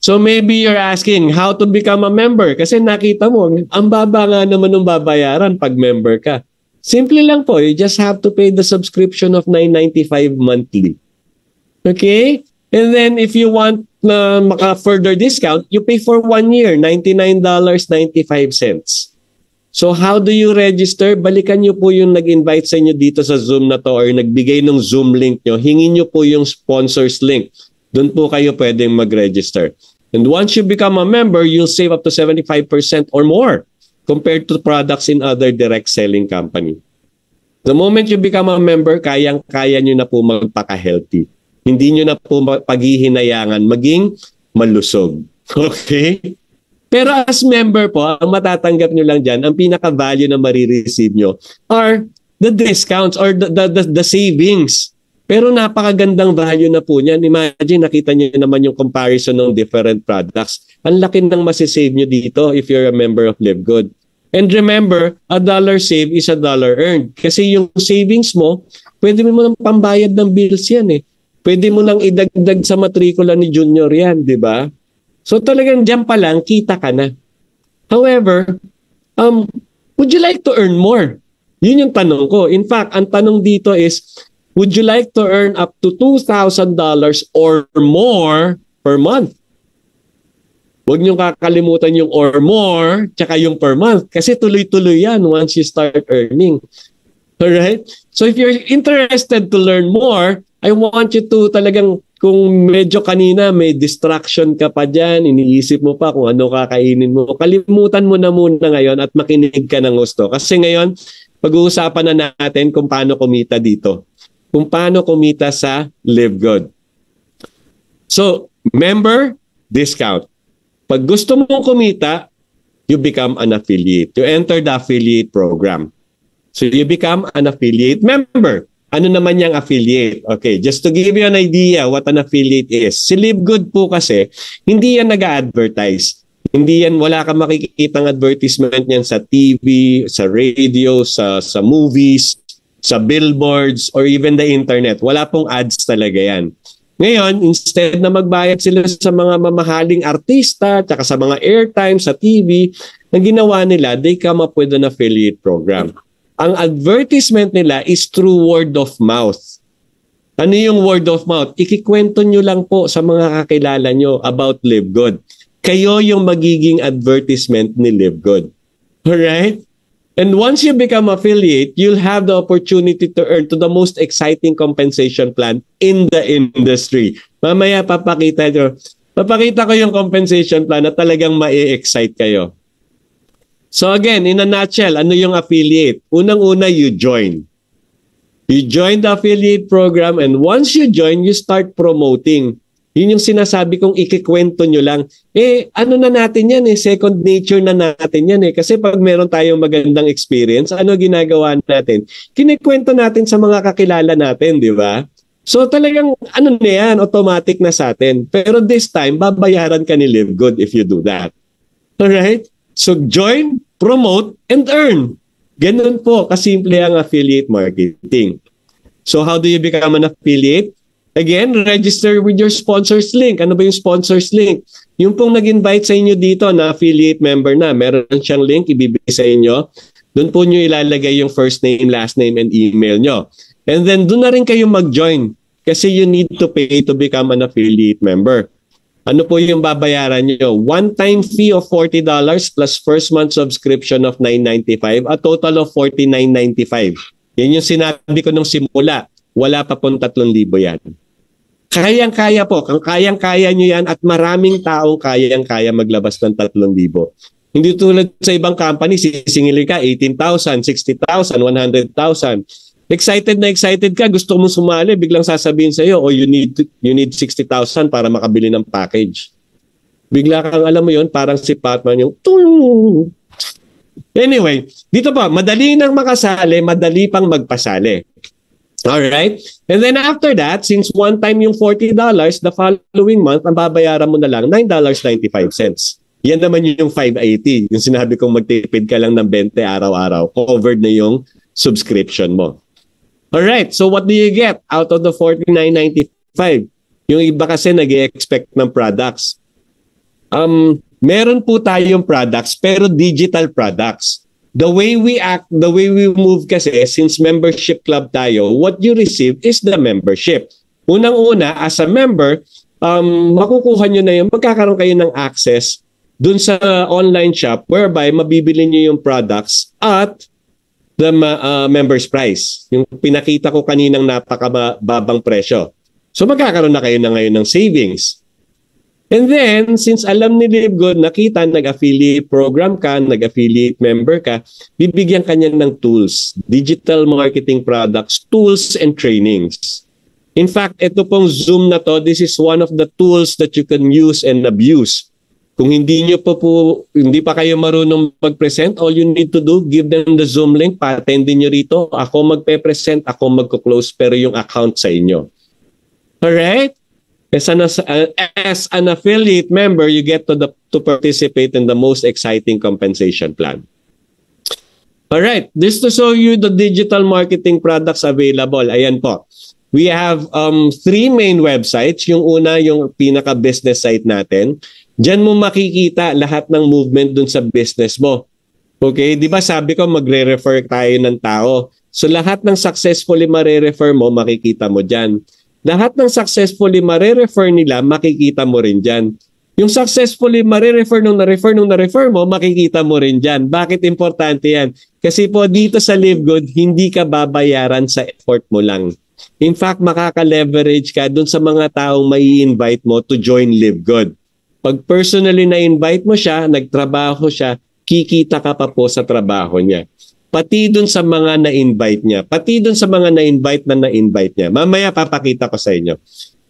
So, maybe you're asking how to become a member. Kasi nakita mo, ang baba nga naman ng babayaran pag member ka. Simple lang po. You just have to pay the subscription of $9.95 monthly. Okay? And then if you want maka-further discount, you pay for 1 year, $99.95. So how do you register? Balikan nyo po yung nag-invite sa inyo dito sa Zoom na to or nagbigay ng Zoom link nyo. Hingin nyo po yung sponsors link. Doon po kayo pwedeng mag-register. And once you become a member, you'll save up to 75% or more compared to products in other direct selling company. The moment you become a member, kayang-kaya nyo na po magpaka-healthy. Hindi nyo na po paghihinayangan maging malusog. Okay? Pero as member po, ang matatanggap nyo lang dyan, ang pinaka-value na marireceive nyo are the discounts or the savings. Pero napakagandang value na po niyan. Imagine, nakita nyo naman yung comparison ng different products. Ang laki ng masisave nyo dito if you're a member of Live Good. And remember, $1 save is $1 earned. Kasi yung savings mo, pwede mo nang pambayad ng bills yan eh. Pwede mo lang idagdag sa matrikula ni Junior yan, di ba? So talagang dyan pa lang, kita ka na. However, would you like to earn more? Yun yung tanong ko. In fact, ang tanong dito is, would you like to earn up to $2,000 or more per month? Huwag niyong kakalimutan yung or more, tsaka yung per month. Kasi tuloy-tuloy yan once you start earning. Alright? So if you're interested to learn more, I want you to talagang, kung medyo kanina may distraction ka pa dyan, iniisip mo pa kung ano kakainin mo, kalimutan mo na muna ngayon at makinig ka ng gusto. Kasi ngayon, pag-uusapan na natin kung paano kumita dito. Kung paano kumita sa Live Good. So, member, discount. Pag gusto mong kumita, you become an affiliate. You enter the affiliate program. So, you become an affiliate member. Ano naman yung affiliate? Okay, just to give you an idea what an affiliate is. Si Live Good po kasi, hindi yan nag-advertise. Hindi yan, wala kang makikitang advertisement yan sa TV, sa radio, sa movies, sa billboards, or even the internet. Wala pong ads talaga yan. Ngayon, instead na magbayad sila sa mga mamahaling artista, tsaka sa mga airtime sa TV, ang ginawa nila, they come up with an affiliate program. Ang advertisement nila is through word of mouth. Ano yung word of mouth? Ikikwento nyo lang po sa mga kakilala nyo about Live Good. Kayo yung magiging advertisement ni Live Good. Alright? And once you become affiliate, you'll have the opportunity to earn to the most exciting compensation plan in the industry. Mamaya papakita ko yung compensation plan na talagang ma-excite kayo. So again, in a nutshell, ano yung affiliate? Unang-una, you join. You join the affiliate program, and once you join, you start promoting. Yun yung sinasabi kong ikikwento nyo lang. Ano na natin yan second nature na natin yan Kasi pag meron tayong magandang experience, ano ginagawa natin? Kinikwento natin sa mga kakilala natin, di ba? So talagang ano na yan, automatic na sa atin. Pero this time, babayaran ka ni Live Good if you do that. Alright? So join, promote, and earn. Ganun po kasimple ang affiliate marketing. So how do you become an affiliate? Again, register with your sponsors link. Ano ba yung sponsors link? Yung pong nag-invite sa inyo dito na affiliate member na, meron siyang link ibibigay sa inyo. Doon po nyo ilalagay yung first name, last name, and email nyo. And then doon na rin kayo mag-join kasi you need to pay to become an affiliate member. Ano po yung babayaran nyo? One-time fee of $40 plus first month subscription of $9.95, a total of $49.95. Yan yung sinabi ko nung simula. Wala pa pong 3,000 yan. Kayang-kaya po. Kayang-kaya nyo yan at maraming taong kayang-kaya maglabas ng 3,000. Hindi tulad sa ibang company, sisingilin ka 18,000, 60,000, 100,000. Excited na excited ka, gusto mong sumali, biglang sasabihin sa iyo, you need 60,000 para makabili ng package. Bigla kang alam mo yon, parang si Patman yung Anyway, dito pa, madali nang makasali, madali pang magpasali. Alright? And then after that, since one time yung $40, the following month, ang babayaran mo na lang $9.95. Yan naman yung $5.80. Yung sinabi kong magtipid ka lang ng 20 araw-araw. Covered na yung subscription mo. Alright, so what do you get out of the $49.95? Yung iba kasi nag-i-expect ng products. Meron po tayong products pero digital products. The way we act, the way we move kasi, since membership club tayo, what you receive is the membership. Unang-una, as a member, makukuha nyo na yun, magkakaroon kayo ng access dun sa online shop whereby mabibili nyo yung products at the member's price. Yung pinakita ko kaninang napakababang presyo. So magkakaroon na kayo na ngayon ng savings. And then, since alam ni Live Good, nakita, nag-affiliate program ka, nag-affiliate member ka, bibigyan ka niya ng tools, digital marketing products, tools and trainings. In fact, ito pong Zoom na to, this is one of the tools that you can use and abuse. Kung hindi pa kayo marunong mag-present, all you need to do, give them the Zoom link, pa-attendin nyo rito, ako magpe-present, ako magko-close, pero yung account sa inyo. Alright? As an affiliate member, you get to participate in the most exciting compensation plan. All right, this to show you the digital marketing products available. Ayan po. We have 3 main websites. Yung una, yung pinaka-business site natin. Diyan mo makikita lahat ng movement dun sa business mo. Okay, di ba sabi ko magre-refer tayo ng tao. So lahat ng successfully mare-refer mo, makikita mo dyan. Lahat ng successfully mare-refer nila, makikita mo rin dyan. Yung successfully mare-refer nung na-refer mo, makikita mo rin dyan. Bakit importante yan? Kasi po dito sa Live Good, hindi ka babayaran sa effort mo lang. In fact, makaka-leverage ka dun sa mga taong mai-invite mo to join Live Good. Pag personally na-invite mo siya, nagtrabaho siya, kikita ka pa po sa trabaho niya. Pati dun sa mga na-invite niya. Pati dun sa mga na-invite niya. Mamaya papakita ko sa inyo.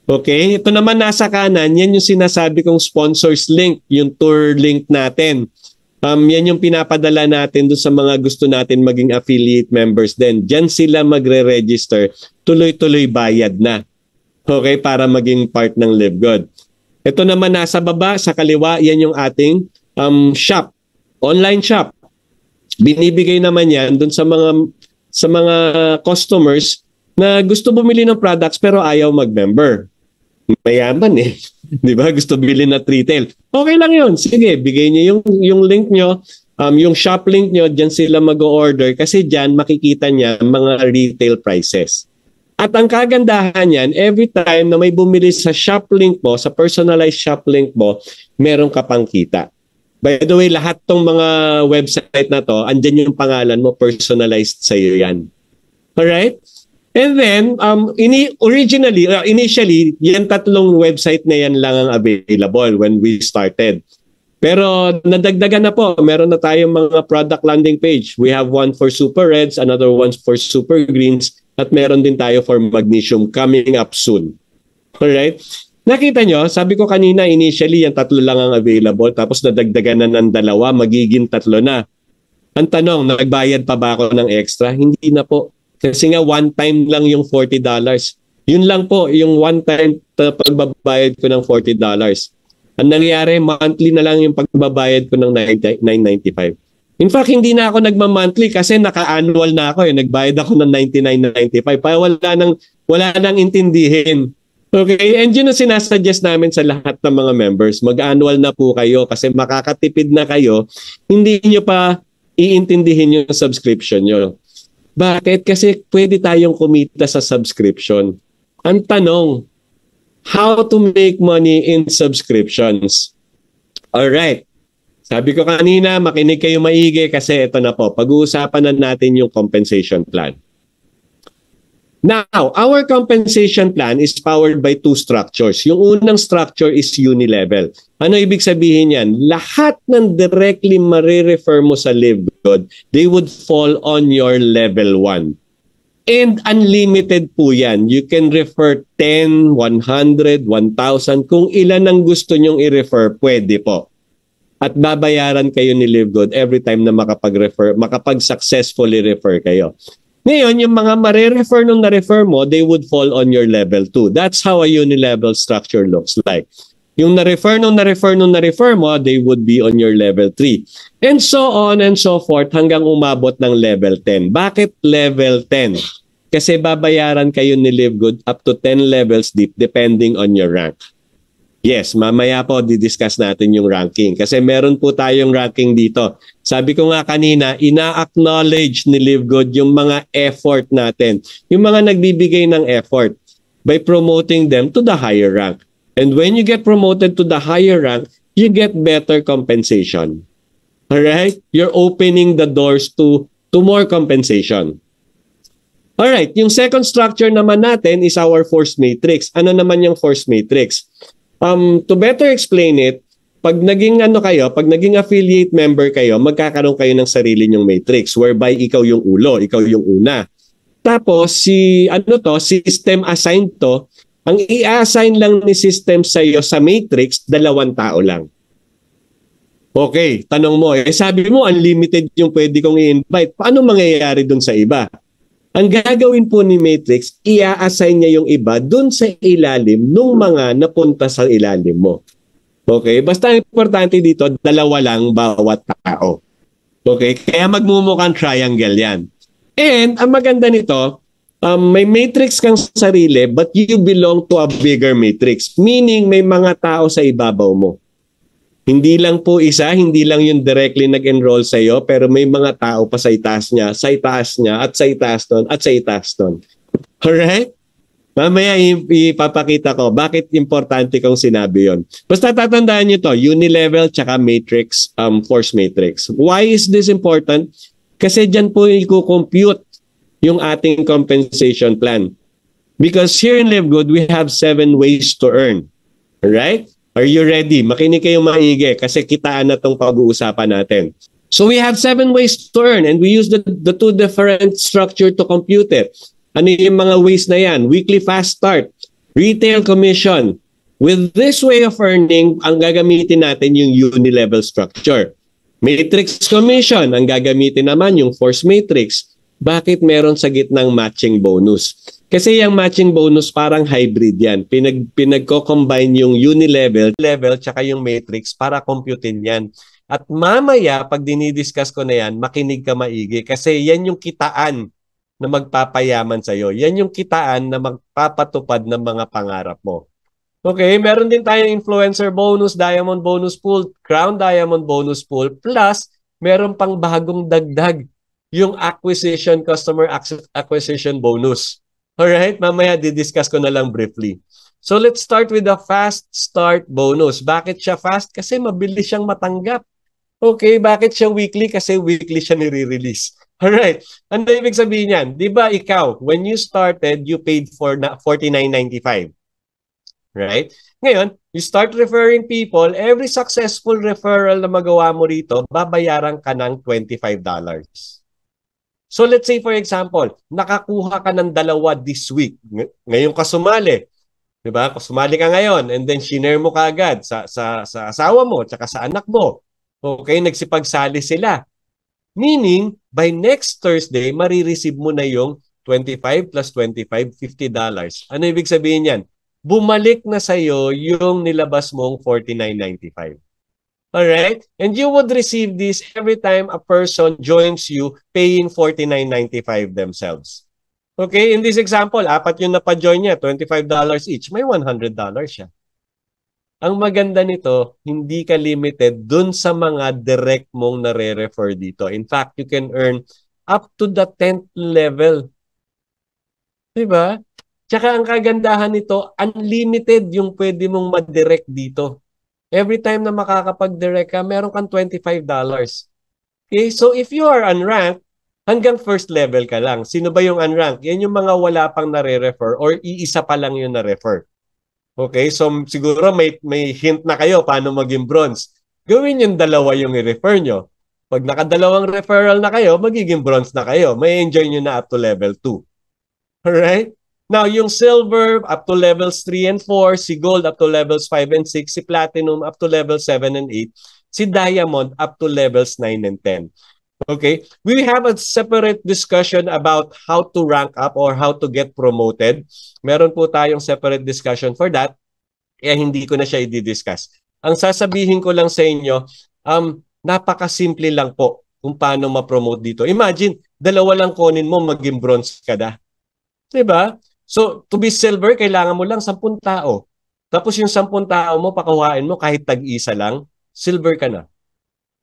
Okay? Ito naman nasa kanan, yan yung sinasabi kong sponsors link, yung tour link natin. Yan yung pinapadala natin dun sa mga gusto natin maging affiliate members din. Diyan sila magre-register. Tuloy-tuloy bayad na. Okay? Para maging part ng Live Good. Ito naman nasa baba, sa kaliwa, yan yung ating shop. Online shop. Binibigay naman yan dun sa mga customers na gusto bumili ng products pero ayaw mag-member. Mayaman eh. Di ba? Gusto bilhin at retail. Okay lang yun. Sige, bigay niyo yung link nyo, yung shop link nyo, dyan sila mag-order kasi dyan makikita niya mga retail prices. At ang kagandahan yan, every time na may bumili sa shop link mo, sa personalized shop link mo, meron ka pang kita. By the way, lahat tong mga website na to, andyan yung pangalan mo, personalized sa'yo yan. Alright? And then, initially, yan tatlong website na yan lang ang available when we started. Pero nadagdagan na po. Meron na tayong mga product landing page. We have one for Super Reds, another one for Super Greens, at meron din tayo for Magnesium coming up soon. Alright? Nakita nyo, sabi ko kanina, initially, yan tatlo lang ang available. Tapos nadagdagan na ng dalawa, magiging tatlo na. Ang tanong, nagbayad pa ba ako ng extra? Hindi na po. Kasi nga one time lang yung $40. Yun lang po, yung one time pagbabayad ko ng $40. Ang nangyari, monthly na lang yung pagbabayad ko ng $9.95. In fact, hindi na ako nagma-monthly kasi naka-annual na ako eh. Nagbayad ako ng $99.95. Wala nang intindihin. Okay, and yun ang sinasuggest namin sa lahat ng mga members. Mag-annual na po kayo kasi makakatipid na kayo. Hindi nyo pa iintindihin yung subscription nyo. Bakit? Kasi pwede tayong kumita sa subscription. Ang tanong, how to make money in subscriptions? Alright. Sabi ko kanina, makinig kayo maigi kasi ito na po. Pag-uusapan na natin yung compensation plan. Now, our compensation plan is powered by two structures. Yung unang structure is unilevel. Ano ibig sabihin yan? Lahat ng directly marirefer mo sa LiveGood, they would fall on your level 1. And unlimited po yan. You can refer 10, 100, 1,000. Kung ilan ang gusto nyong i-refer, pwede po. At babayaran kayo ni LiveGood every time na makapag-successfully refer kayo. Ngayon, yung mga marirefer nung na-refer mo, they would fall on your level 2. That's how a unilevel structure looks like. Yung na-refer mo, they would be on your level 3. And so on and so forth hanggang umabot ng level 10. Bakit level 10? Kasi babayaran kayo ni LiveGood up to 10 levels deep depending on your rank. Yes, mamaya po didiscuss natin yung ranking kasi meron po tayong ranking dito. Sabi ko nga kanina, ina-acknowledge ni LiveGood yung mga effort natin. Yung mga nagbibigay ng effort by promoting them to the higher rank. And when you get promoted to the higher rank, you get better compensation. Alright? You're opening the doors to more compensation. Alright, yung second structure naman natin is our force matrix. Ano naman yung force matrix? To better explain it, pag naging affiliate member kayo, magkakaroon kayo ng sarili nyong matrix whereby ikaw yung ulo, ikaw yung una. Tapos system assigned to, ang i-assign lang ni system sa iyo sa matrix, 2 tao lang. Okay, tanong mo, sabi mo unlimited yung pwede kong i-invite. Paano mangyayari dun sa iba? Ang gagawin po ni Matrix, i-assign niya yung iba dun sa ilalim nung mga napunta sa ilalim mo. Okay? Basta ang importante dito, 2 lang bawat tao. Okay? Kaya magmumukhang triangle yan. And ang maganda nito, may matrix kang sarili but you belong to a bigger matrix. Meaning may mga tao sa ibabaw mo. Hindi lang po isa, hindi lang yung directly nag-enroll sa iyo, pero may mga tao pa sa itaas niya, at sa itaas nun, at sa itaas nun. Alright? Mamaya ipapakita ko bakit importante kong sinabi yon. Basta tatandaan nyo to, unilevel tsaka matrix, force matrix. Why is this important? Kasi dyan po i-compute yung ating compensation plan. Because here in LiveGood, we have 7 ways to earn. Alright? Are you ready? Makinig kayong maigi kasi kitaan na itong pag-uusapan natin. So we have 7 ways to earn and we use the 2 different structure to compute it. Ano yung mga ways na yan? Weekly fast start, retail commission. With this way of earning, ang gagamitin natin yung unilevel structure. Matrix commission, ang gagamitin naman yung force matrix. Bakit meron sa gitnang matching bonus? Kasi yung matching bonus parang hybrid yan. Pinagko-combine yung unilevel, tsaka yung matrix para computein yan. At mamaya, pag dinidiscuss ko na yan, makinig ka maigi. Kasi yan yung kitaan na magpapayaman sa'yo. Yan yung kitaan na magpapatupad ng mga pangarap mo. Okay, meron din tayong influencer bonus, diamond bonus pool, crown diamond bonus pool, plus meron pang bagong dagdag, yung customer acquisition bonus. Alright, mamaya didiscuss ko na lang briefly. So let's start with the fast start bonus. Bakit siya fast? Kasi mabilis siyang matanggap. Okay, bakit siya weekly? Kasi weekly siya nire-release. Alright, ano ibig sabihin yan? Di ba ikaw, when you started, you paid for $49.95. Right? Ngayon, you start referring people, every successful referral na magawa mo rito, babayaran ka ng $25. So let's say for example, nakakuha ka ng dalawa this week. Ngayon ka sumali. 'Di ba? Sumali ka ngayon and then shinare mo kaagad sa asawa mo at sa anak mo. Okay, nagsipagsali sila. Meaning, by next Thursday, marireceive mo na yung 25 plus 25, $50. Ano ibig sabihin yan? Bumalik na sa'yo yung nilabas mong $49.95. Alright? And you would receive this every time a person joins you paying $49.95 themselves. Okay? In this example, apat yung napajoin niya, $25 each. May $100 siya. Ang maganda nito, hindi ka limited dun sa mga direct mong nare-refer dito. In fact, you can earn up to the 10th level. Diba? Tsaka ang kagandahan nito, unlimited yung pwede mong ma-direct dito. Every time na makakapag-direct ka, meron kang $25. Okay? So if you are unranked, hanggang first level ka lang. Sino ba yung unranked? Yan yung mga wala pang nare-refer or iisa pa lang yung na-refer. Okay, so siguro may hint na kayo paano maging bronze. Gawin yung dalawa yung i-refer nyo. Pag nakadalawang referral na kayo, magiging bronze na kayo. May enjoy nyo na up to level 2. Alright? Now, yung silver up to levels 3 and 4, si gold up to levels 5 and 6, si platinum up to levels 7 and 8, si diamond up to levels 9 and 10. Okay, we have a separate discussion about how to rank up or how to get promoted. Meron po tayong separate discussion for that. Kaya hindi ko na siya i-discuss. Ang sasabihin ko lang sa inyo, napakasimple lang po kung paano ma-promote dito. Imagine, dalawa lang kunin mo, maging bronze ka na. Diba? So, to be silver, kailangan mo lang 10 tao. Tapos yung 10 tao mo, pakuhain mo kahit tag-isa lang, silver ka na.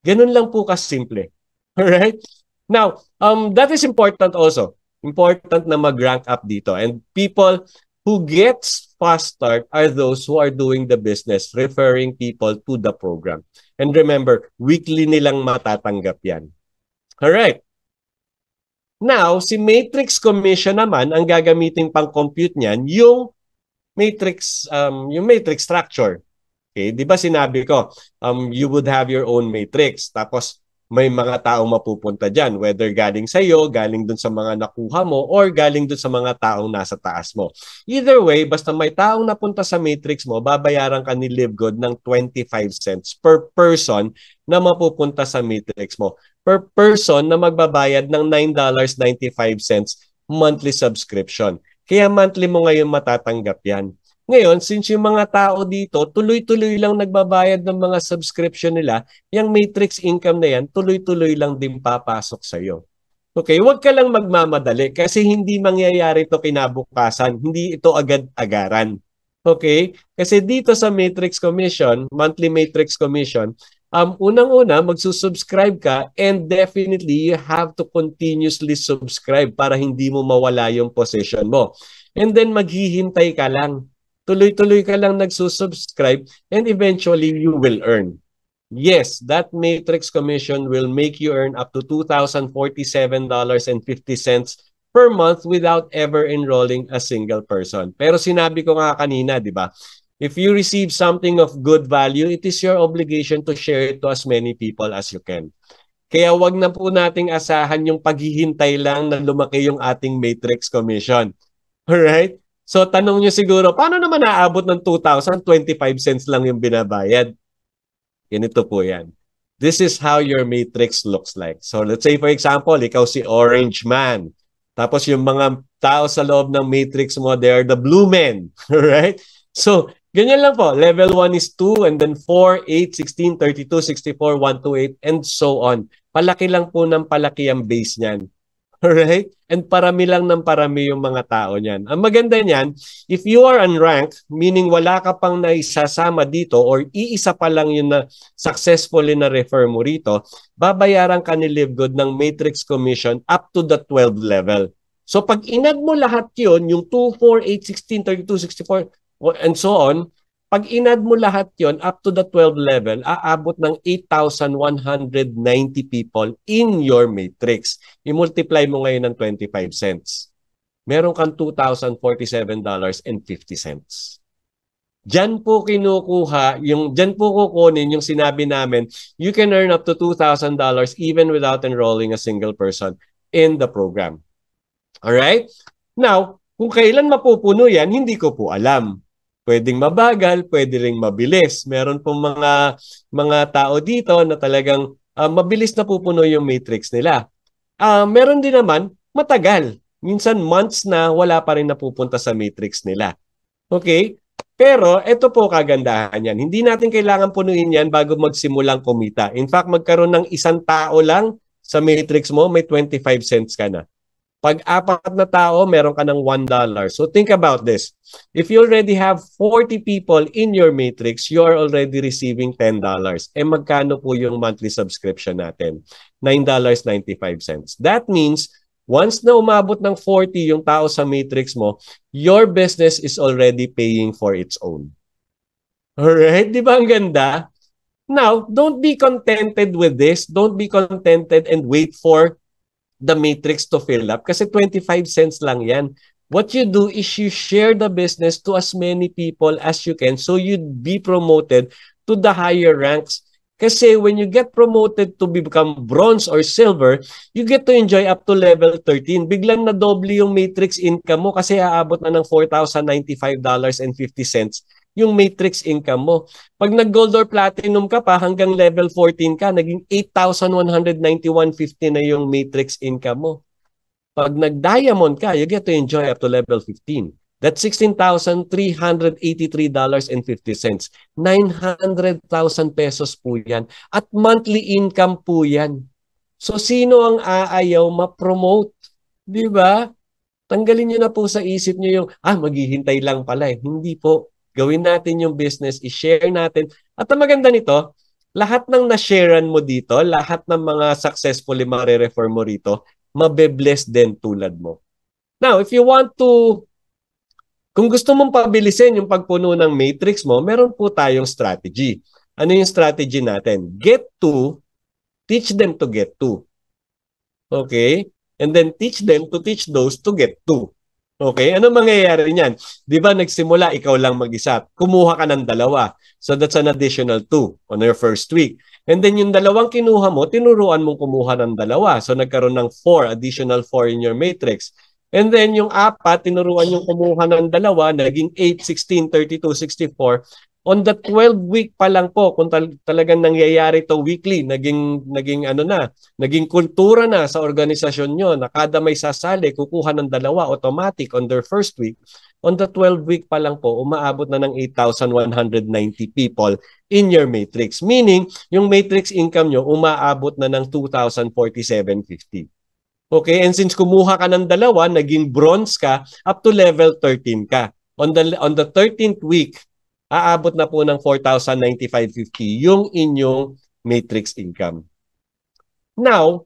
Ganun lang po kasimple. Alright? Now, that is important also. Important na mag-rank up dito. And people who gets fast start are those who are doing the business, referring people to the program. And remember, weekly nilang matatanggap yan. Alright. Now, si Matrix Commission naman, ang gagamitin pang compute niyan, yung matrix structure. Okay, 'di ba sinabi ko, you would have your own matrix. Tapos may mga taong mapupunta dyan, whether galing sa iyo, galing dun sa mga nakuha mo, or galing dun sa mga taong nasa taas mo. Either way, basta may taong napunta sa matrix mo, babayaran ka ni LiveGood ng 25 cents per person na mapupunta sa matrix mo. Per person na magbabayad ng $9.95 monthly subscription. Kaya monthly mo ngayon matatanggap yan. Ngayon, since yung mga tao dito, tuloy-tuloy lang nagbabayad ng mga subscription nila, yung matrix income na yan, tuloy-tuloy lang din papasok sa iyo. Okay, huwag ka lang magmamadali kasi hindi mangyayari ito kinabukasan, hindi ito agad-agaran. Okay? Kasi dito sa Matrix Commission, monthly Matrix Commission, unang-una, magsusubscribe ka and definitely you have to continuously subscribe para hindi mo mawala yung position mo. And then maghihintay ka lang. Tuloy-tuloy ka lang nagsusubscribe and eventually you will earn. Yes, that Matrix Commission will make you earn up to $2,047.50 per month without ever enrolling a single person. Pero sinabi ko nga kanina, di ba? If you receive something of good value, it is your obligation to share it to as many people as you can. Kaya wag na po nating asahan yung paghihintay lang na lumaki yung ating Matrix Commission. Alright? So, tanong nyo siguro, paano naman naabot ng 2,000? 25 cents lang yung binabayad. Ganito po yan. This is how your matrix looks like. So, let's say for example, ikaw si Orange Man. Tapos yung mga tao sa loob ng matrix mo, they are the blue men. Alright? So, ganyan lang po. Level 1 is 2, and then 4, 8, 16, 32, 64, 128, and so on. Palaki lang po ng palaki ang base niyan. Alright? And parami lang ng parami yung mga tao niyan. Ang maganda niyan, if you are unranked, meaning wala ka pang naisasama dito or iisa pa lang yung na successfully na refer mo rito, babayaran ka ni LiveGood ng Matrix Commission up to the 12 level. So pag inad mo lahat yun, yung 2, 4, 8, 16, 32, 64, and so on, pag inad mo lahat yon up to the 12 level, aabot ng 8,190 people in your matrix. I-multiply mo ngayon ng 25 cents. Meron kang $2,047.50. Diyan po kinukuha, diyan po kukunin yung sinabi namin, you can earn up to $2,000 even without enrolling a single person in the program. Alright? Now, kung kailan mapupuno yan, hindi ko po alam. Pwedeng mabagal, pwede ring mabilis. Meron pong mga tao dito na talagang mabilis na pupuno yung matrix nila. Meron din naman matagal. Minsan months na wala pa rin napupunta sa matrix nila. Okay? Pero ito po kagandahan yan. Hindi natin kailangan punuin yan bago magsimulang kumita. In fact, magkaroon ng isang tao lang sa matrix mo, may 25 cents ka na. Pag 4 na tao, meron ka ng $1. So think about this. If you already have 40 people in your matrix, you are already receiving $10. Magkano po yung monthly subscription natin? $9.95. That means, once na umabot ng 40 yung tao sa matrix mo, your business is already paying for its own. Alright? Di ba ang ganda? Now, don't be contented with this. Don't be contented and wait for the matrix to fill up kasi 25 cents lang yan. What you do is you share the business to as many people as you can so you'd be promoted to the higher ranks. Kasi when you get promoted to become bronze or silver, you get to enjoy up to level 13. Biglang na doble yung matrix income mo kasi aabot na ng $4,095.50 yung matrix income mo. Pag nag-gold or platinum ka pa, hanggang level 14 ka, naging 8,191.50 na yung matrix income mo. Pag nag-diamond ka, you get to enjoy up to level 15. That's $16,383.50. 900,000 pesos po yan. At monthly income po yan. So, sino ang aayaw ma-promote? Di ba? Tanggalin nyo na po sa isip nyo yung, maghihintay lang pala eh. Hindi po. Gawin natin yung business, i-share natin. At ang maganda nito, lahat ng na-sharean mo dito, lahat ng mga successfully mare-refer mo rito, mabe-bless din tulad mo. Now, if you want to, kung gusto mong pabilisin yung pagpuno ng matrix mo, meron po tayong strategy. Ano yung strategy natin? Get to, teach them to get to. Okay? And then teach them to teach those to get to. Okay, ano mangyayari niyan? Di ba nagsimula, ikaw lang mag-isa. Kumuha ka ng 2. So that's an additional 2 on your first week. And then yung 2 kinuha mo, tinuruan mong kumuha ng 2. So nagkaroon ng 4, additional 4 in your matrix. And then yung 4, tinuruan yung kumuha ng 2, naging 8, 16, 32, 64. On the 12th week pa lang po, kung talagang nangyayari to weekly, naging kultura na sa organisasyon nyo, na kada may sasali, kukuha ng 2 automatic on their first week. On the 12th week pa lang po, umaabot na ng 8,190 people in your matrix. Meaning, yung matrix income nyo, umaabot na ng 2,047.50. Okay, and since kumuha ka ng 2, naging bronze ka, up to level 13 ka. On the 13th week, aabot na po ng 4,095.50 yung inyong matrix income. Now,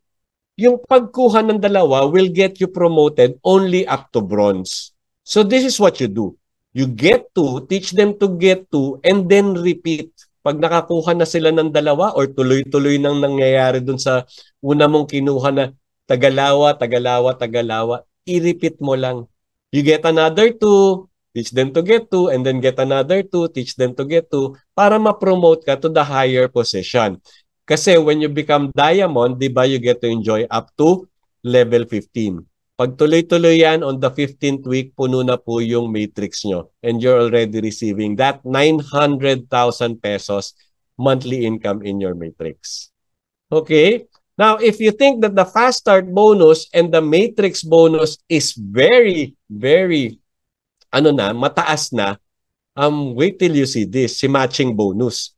yung pagkuha ng 2 will get you promoted only up to bronze. So this is what you do. You get to, teach them to get to, and then repeat. Pag nakakuha na sila ng 2 or tuloy-tuloy nang nangyayari dun sa una mong kinuha na Tagalawa, i-repeat mo lang. You get another 2, teach them to get to, and then get another 2, teach them to get to, para ma-promote ka to the higher position. Kasi when you become diamond, di ba, you get to enjoy up to level 15. Pag tuloy-tuloy yan, on the 15th week, puno na po yung matrix nyo. And you're already receiving that 900,000 pesos monthly income in your matrix. Okay? Now, if you think that the fast start bonus and the matrix bonus is very, very mataas na, wait till you see this, si matching bonus.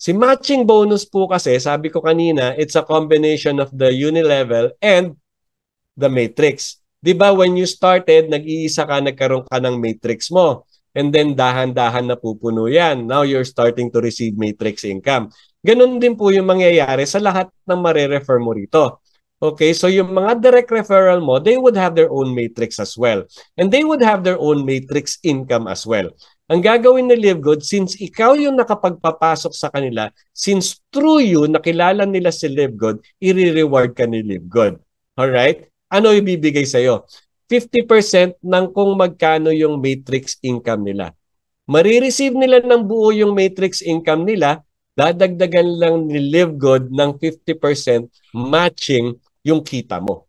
Si matching bonus po kasi, sabi ko kanina, it's a combination of the unilevel and the matrix. Di ba when you started, nag-iisa ka, nagkaroon ka ng matrix mo. And then dahan-dahan na pupuno yan. Now you're starting to receive matrix income. Ganun din po yung mangyayari sa lahat ng marerefer mo rito. Okay, so yung mga direct referral mo, they would have their own matrix as well. And they would have their own matrix income as well. Ang gagawin ni LiveGood, since ikaw yung nakapagpapasok sa kanila, since through you, nakilala nila si LiveGood, i-reward ka ni LiveGood. Alright? Ano ibibigay sa'yo? 50% ng kung magkano yung matrix income nila. Marireceive nila ng buo yung matrix income nila, dadagdagan lang ni LiveGood ng 50% matching yung kita mo.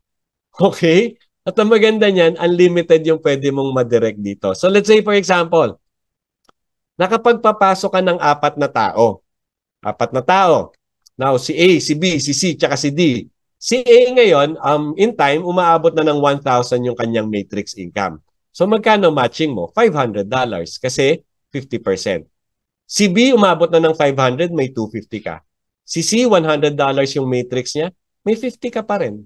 Okay? At ang maganda niyan, unlimited yung pwede mong madirect dito. So let's say for example, nakapagpapasok ka ng 4 na tao. 4 na tao. Now, si A, si B, si C, tsaka si D. Si A ngayon, in time, umaabot na ng 1,000 yung kanyang matrix income. So magkano matching mo? $500 kasi 50%. Si B, umabot na ng 500, may 250 ka. Si C, $100 yung matrix niya, may 50 ka pa rin.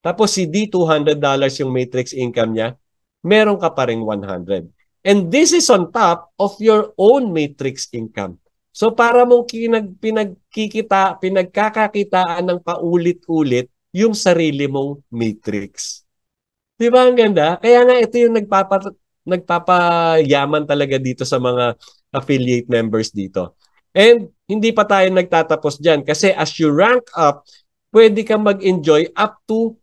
Tapos si D, $200 yung matrix income niya, meron ka pa rin 100. And this is on top of your own matrix income. So para mong pinagkakakitaan ng paulit-ulit yung sarili mong matrix. Di ba ang ganda? Kaya nga ito yung nagpapayaman talaga dito sa mga affiliate members dito. And hindi pa tayo nagtatapos dyan kasi as you rank up, pwede kang mag-enjoy up to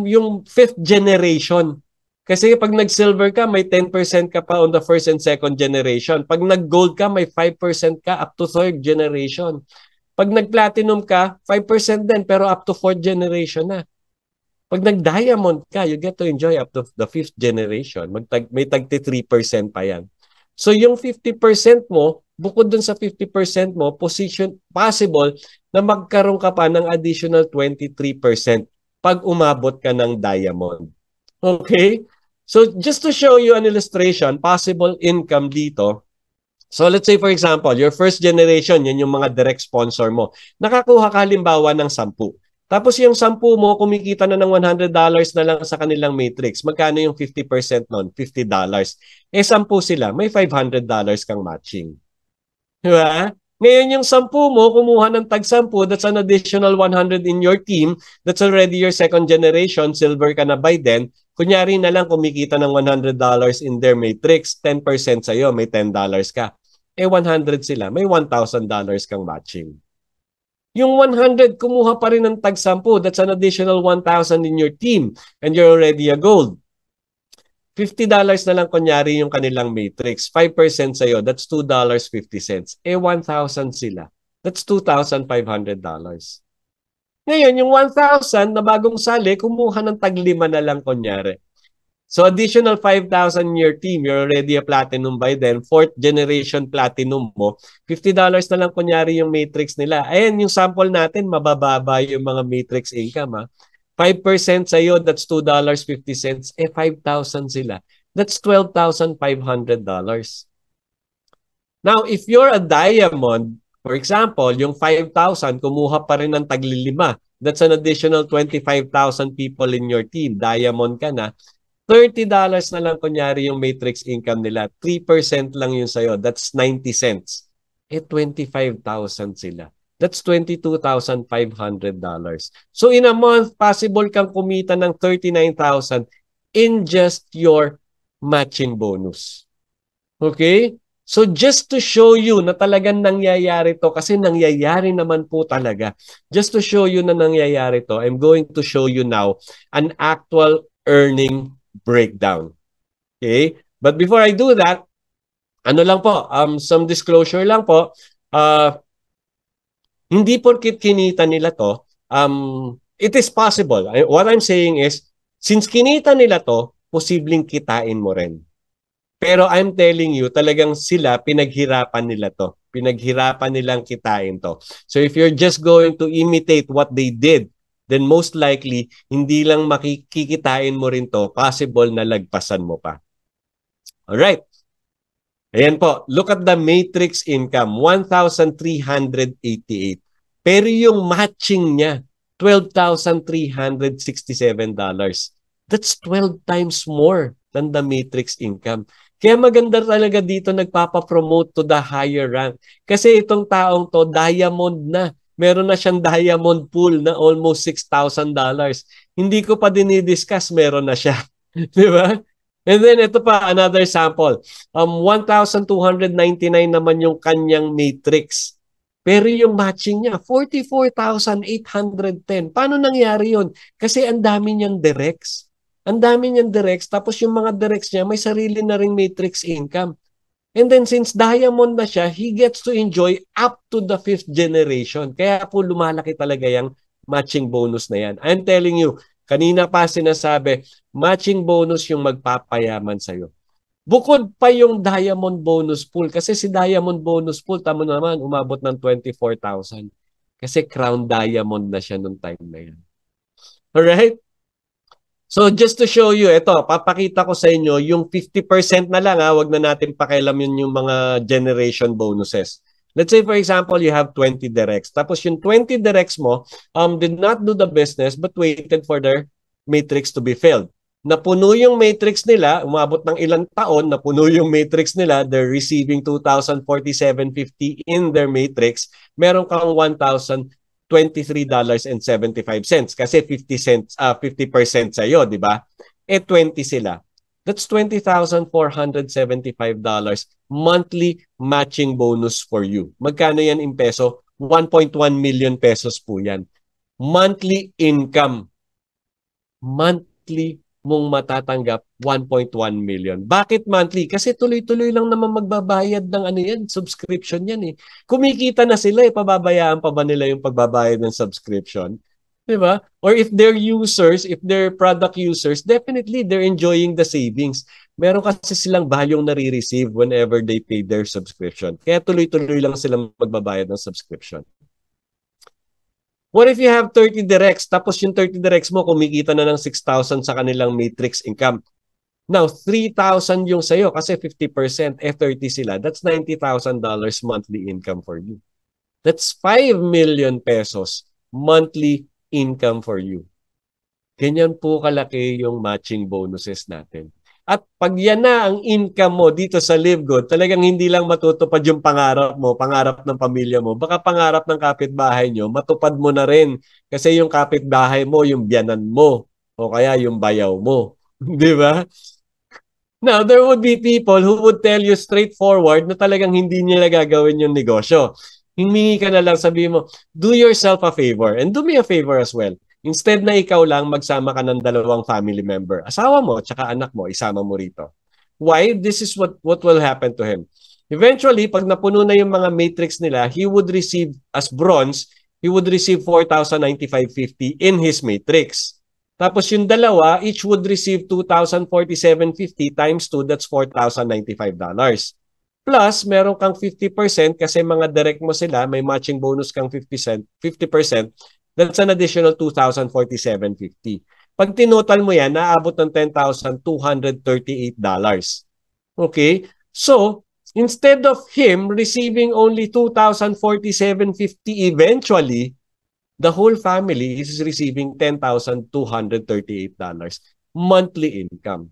yung 5th generation. Kasi pag nag-silver ka, may 10% ka pa on the 1st and 2nd generation. Pag nag-gold ka, may 5% ka up to 3rd generation. Pag nag-platinum ka, 5% din pero up to 4th generation na. Pag nag-diamond ka, you get to enjoy up to the 5th generation. May tagti 3% pa yan. So yung 50% mo, bukod dun sa 50% mo, possible na magkaroon ka pa ng additional 23% pag umabot ka ng diamond. Okay? So just to show you an illustration, possible income dito. So let's say for example, your first generation, yan yung mga direct sponsor mo. Nakakuha ka halimbawa ng 10. Tapos yung 10 mo, kumikita na ng $100 na lang sa kanilang matrix. Magkano yung 50% nun? $50. Eh 10 sila, may $500 kang matching. Diba? Ngayon yung 10 mo, kumuha ng tag 10, that's an additional 100 in your team. That's already your 2nd generation, silver ka na by then. Kunyari na lang kumikita ng $100 in their matrix, 10% sa'yo, may $10 ka. Eh 100 sila, may $1,000 kang matching. Yung 100, kumuha pa rin ng tag 10, that's an additional 1,000 in your team and you're already a gold. $50 na lang kunyari yung kanilang matrix. 5% sa'yo, that's $2.50. Eh 1,000 sila. That's $2,500. Ngayon, yung 1,000 na bagong sali, kumuha ng tag 5 na lang kunyari. So additional 5,000 in your team, you're already a platinum by then. 4th generation platinum mo, $50 na lang kunyari yung matrix nila. Ayan, yung sample natin, mabababa yung mga matrix income. Ha? 5% sa'yo, that's $2.50. Eh, 5,000 sila. That's $12,500. Now, if you're a diamond, for example, yung 5,000, kumuha pa rin ng tagli 5. That's an additional 25,000 people in your team. Diamond ka na. $30 na lang kunyari yung matrix income nila. 3% lang yun sa'yo. That's 90 cents. Eh, 25,000 sila. That's $22,500. So in a month, possible kang kumita ng 39,000 in just your matching bonus. Okay? So just to show you na talagang nangyayari to, kasi nangyayari naman po talaga. Just to show you na nangyayari to, I'm going to show you now an actual earning breakdown. Okay? But before I do that, ano lang po, some disclosure lang po. Hindi porkit kinita nila to, it is possible. What I'm saying is, since kinita nila to, posibleng kitain mo rin. Pero I'm telling you, talagang sila, pinaghirapan nila to. Pinaghirapan nilang kitain to. So if you're just going to imitate what they did, then most likely, hindi lang makikitain mo rin to, possible na lagpasan mo pa. Alright. Ayan po, look at the matrix income, 1,388. Pero yung matching niya, $12,367. That's 12 times more than the matrix income. Kaya maganda talaga dito nagpapapromote to the higher rank. Kasi itong taong to, diamond na. Meron na siyang diamond pool na almost $6,000. Hindi ko pa dinidiscuss, meron na siya. Di ba? And then ito pa, another sample. 1,299 naman yung kanyang matrix. Pero yung matching niya, 44,810. Paano nangyari yun? Kasi ang dami niyang directs. Ang dami niyang directs. Tapos yung mga directs niya, may sarili na ring matrix income. And then since diamond na siya, he gets to enjoy up to the 5th generation. Kaya po lumalaki talaga yung matching bonus na yan. I'm telling you, kanina pa sinasabi, matching bonus yung magpapayaman sa'yo. Bukod pa yung diamond bonus pool. Kasi si diamond bonus pool, tamo naman, umabot ng 24,000. Kasi crown diamond na siya nung time na yan. Alright? So just to show you, ito, papakita ko sa inyo yung 50% na lang, wag na natin pakialamin yung mga generation bonuses. Let's say for example, you have 20 directs. Tapos yung 20 directs mo did not do the business but waited for their matrix to be filled. Napuno yung matrix nila, umabot ng ilang taon, napuno yung matrix nila, they're receiving 2,047.50 in their matrix, meron kang $1,023.75 kasi 50% sa'yo, di ba? 20 sila. That's $20,475 monthly matching bonus for you. Magkano yan in peso? 1.1 million pesos po yan. Monthly income. Monthly mong matatanggap 1.1 million. Bakit monthly? Kasi tuloy-tuloy lang naman magbabayad ng ano yan, subscription yan eh. Kumikita na sila, pababayaan pa ba nila yung pagbabayad ng subscription? Diba? Or if they're users, if they're product users, definitely they're enjoying the savings. Meron kasi silang valueng nare-receive whenever they pay their subscription. Kaya tuloy-tuloy lang silang magbabayad ng subscription. What if you have 30 directs, tapos yung 30 directs mo kumikita na ng 6,000 sa kanilang matrix income? Now, 3,000 yung sa'yo kasi 50%, 30 sila. That's $90,000 monthly income for you. That's 5 million pesos monthly income for you. Ganyan po kalaki yung matching bonuses natin. At pag yan na ang income mo dito sa Live Good, talagang hindi lang matutupad yung pangarap mo, pangarap ng pamilya mo, baka pangarap ng kapitbahay nyo, matupad mo na rin. Kasi yung kapitbahay mo, yung biyanan mo, o kaya yung bayaw mo. Di ba? Now, there would be people who would tell you straightforward na talagang hindi nila gagawin yung negosyo. Himingi ka na lang, sabi mo, do yourself a favor and do me a favor as well. Instead na ikaw lang, magsama ka ng 2 family member. Asawa mo, tsaka anak mo, isama mo rito. Why? This is what will happen to him. Eventually, pag napuno na yung mga matrix nila, he would receive, as bronze, he would receive 4,095.50 in his matrix. Tapos yung dalawa, each would receive 2,047.50 times 2, that's $4,095. Plus, meron kang 50% kasi mga direct mo sila, may matching bonus kang 50%, that's an additional 2,047.50. Pag tinotal mo yan, naabot ng $10,238. Okay? So, instead of him receiving only 2,047.50 eventually, the whole family is receiving $10,238 monthly income.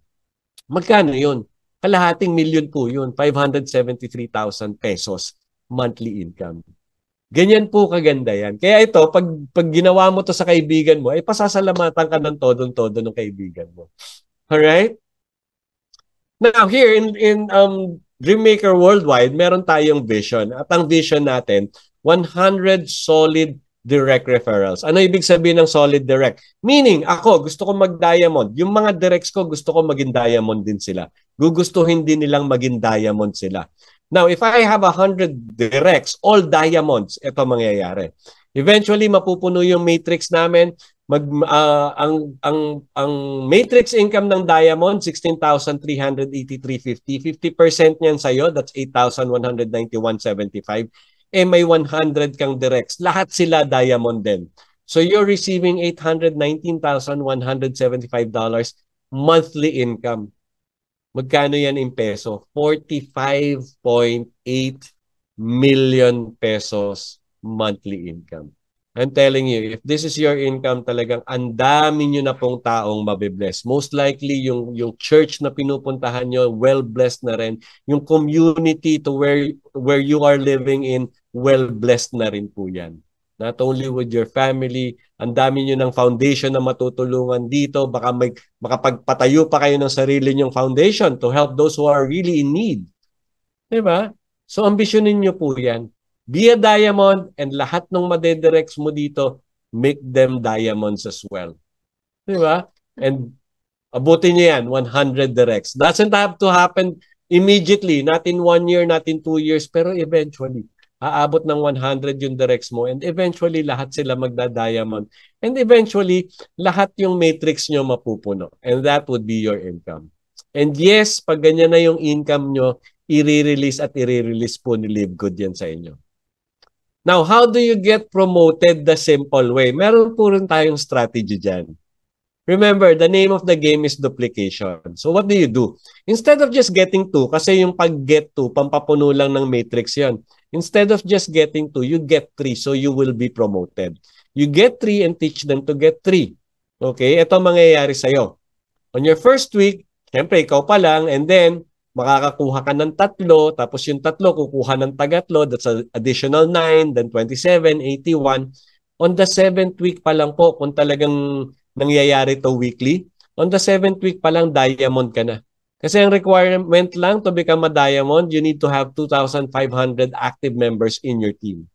Magkano yun? Kalahating milyon po yun. 573,000 pesos monthly income. Ganyan po kaganda yan. Kaya ito, pag ginawa mo to sa kaibigan mo, ay pasasalamatan ka ng todong-todo ng kaibigan mo. Alright? Now, here in Dreammaker Worldwide, meron tayong vision. At ang vision natin, 100 solid direct referrals. Ano ibig sabihin ng solid direct? Meaning, ako, gusto ko mag-diamond. Yung mga directs ko, gusto ko maging diamond din sila. Gugustuhin din nilang maging diamond sila. Now, if I have 100 directs, all diamonds, ito mangyayari. Eventually, mapupuno yung matrix namin. Ang matrix income ng diamond, 16,383.50. 50% niyan sa'yo, that's 8,191.75. May 100 kang directs. Lahat sila diamond din. So, you're receiving $819,175 monthly income. Magkano yan in peso? 45.8 million pesos monthly income. I'm telling you, if this is your income, talagang ang dami nyo na pong taong mabibless. Most likely, yung church na pinupuntahan nyo, well-blessed na rin. Yung community to where you are living in, well-blessed na rin po yan. Not only with your family, ang dami nyo ng foundation na matutulungan dito. Baka makapagpatayo pa kayo ng sarili nyong foundation to help those who are really in need. Diba? So, ambisyonin nyo po yan. Be a diamond, and lahat ng madedirects mo dito, make them diamonds as well. Diba? And abutin nyo yan, 100 directs. Doesn't have to happen immediately, not in 1 year, not in 2 years, pero eventually, aabot ng 100 yung directs mo, and eventually, lahat sila magda-diamond. And eventually, lahat yung matrix nyo mapupuno. And that would be your income. And yes, pag ganyan na yung income nyo, i-release po ni Live Good yan sa inyo. Now, how do you get promoted the simple way? Meron po rin tayong strategy dyan. Remember, the name of the game is duplication. So what do you do? Instead of just getting 2, kasi yung pag-get 2, pampapuno lang ng matrix yan. Instead of just getting 2, you get 3, so you will be promoted. You get 3 and teach them to get 3. Okay? Ito mangyayari sa'yo. On your first week, syempre, ikaw pa lang, and then, makakakuha ka ng 3, tapos yung 3 kukuha ng tagatlo, that's an additional 9, then 27, 81. On the 7th week pa lang po, kung talagang nangyayari to weekly, on the 7th week pa lang, diamond ka na. Kasi ang requirement lang to become a diamond, you need to have 2,500 active members in your team.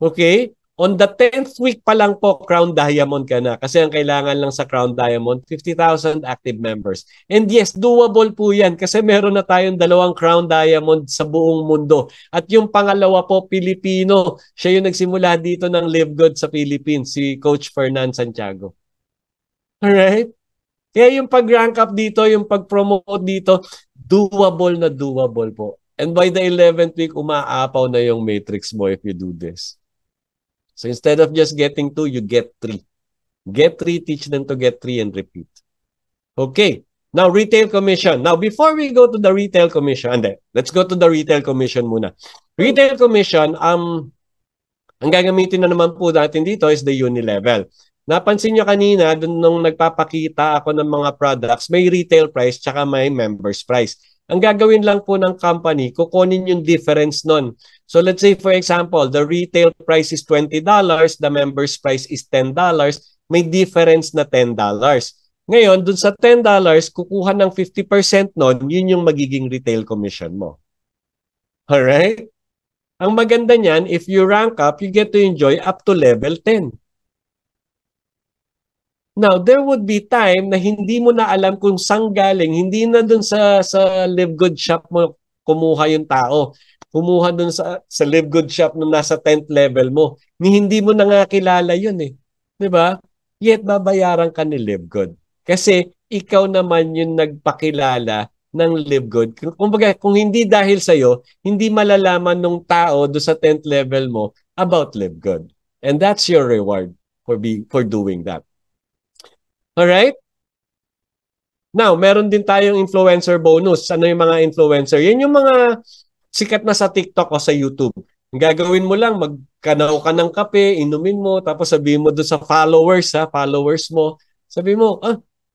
Okay? On the 10th week pa lang po, Crown Diamond ka na. Kasi ang kailangan lang sa Crown Diamond, 50,000 active members. And yes, doable po yan kasi meron na tayong 2 Crown Diamond sa buong mundo. At yung pangalawa po, Pilipino. Siya yung nagsimula dito ng Live Good sa Philippines, si Coach Fernan Santiago. Alright? Kaya yung pag-rank up dito, yung pag-promote dito, doable po. And by the 11th week, umaapaw na yung matrix mo if you do this. So instead of just getting 2, you get 3. Get 3, teach them to get 3 and repeat. Okay. Now, retail commission. Now, before we go to the retail commission, let's go to the retail commission muna. Retail commission, ang gagamitin na naman po natin dito is the Unilevel. Napansin nyo kanina, nung nagpapakita ako ng mga products, may retail price tsaka may members price. Ang gagawin lang po ng company, kukunin yung difference nun. So let's say for example, the retail price is $20, the members price is $10, may difference na $10. Ngayon, dun sa $10, kukuha ng 50% nun, yun yung magiging retail commission mo. Alright? Ang maganda niyan, if you rank up, you get to enjoy up to level 10. Now, there would be time na hindi mo na alam kung saan galing, hindi na dun sa Live Good Shop mo kumuha yung tao. Kumuha dun sa Live Good Shop nung nasa 10th level mo. Hindi mo na nga kilala yun eh. Diba? Yet, babayaran ka ni Live Good. Kasi, ikaw naman yung nagpakilala ng Live Good. Kumbaga, kung hindi dahil sa'yo, hindi malalaman ng tao doon sa 10th level mo about Live Good. And that's your reward for doing that. Alright? Now, meron din tayong influencer bonus. Ano yung mga influencer? Yan yung mga sikat na sa TikTok o sa YouTube. Ang gagawin mo lang, magkanaw ka ng kape, inumin mo, tapos sabihin mo doon sa followers mo, sabihin mo,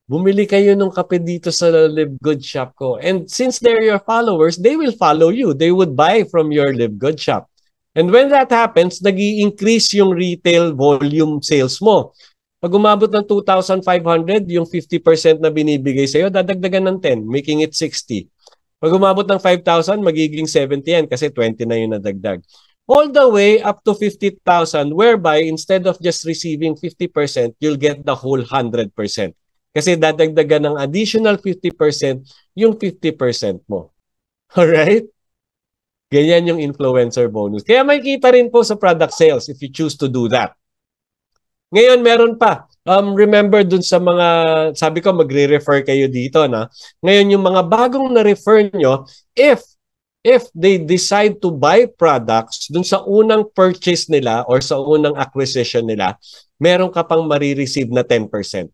bumili kayo ng kape dito sa Live Good Shop ko. And since they're your followers, they will follow you. They would buy from your Live Good Shop. And when that happens, nag-i-increase yung retail volume sales mo. Pag umabot ng 2,500, yung 50% na binibigay sa'yo, dadagdagan ng 10, making it 60. Pag umabot ng 5,000, magiging 70 yan kasi 20 na yung nadagdag. All the way up to 50,000, whereby instead of just receiving 50%, you'll get the whole 100%. Kasi dadagdagan ng additional 50% yung 50% mo. Alright? Ganyan yung influencer bonus. Kaya may kita rin po sa product sales if you choose to do that. Ngayon, meron pa. Remember dun sa mga, sabi ko, magre-refer kayo dito na. Ngayon, yung mga bagong na-refer nyo, if they decide to buy products dun sa unang purchase nila or sa unang acquisition nila, meron ka pang marireceive na 10%.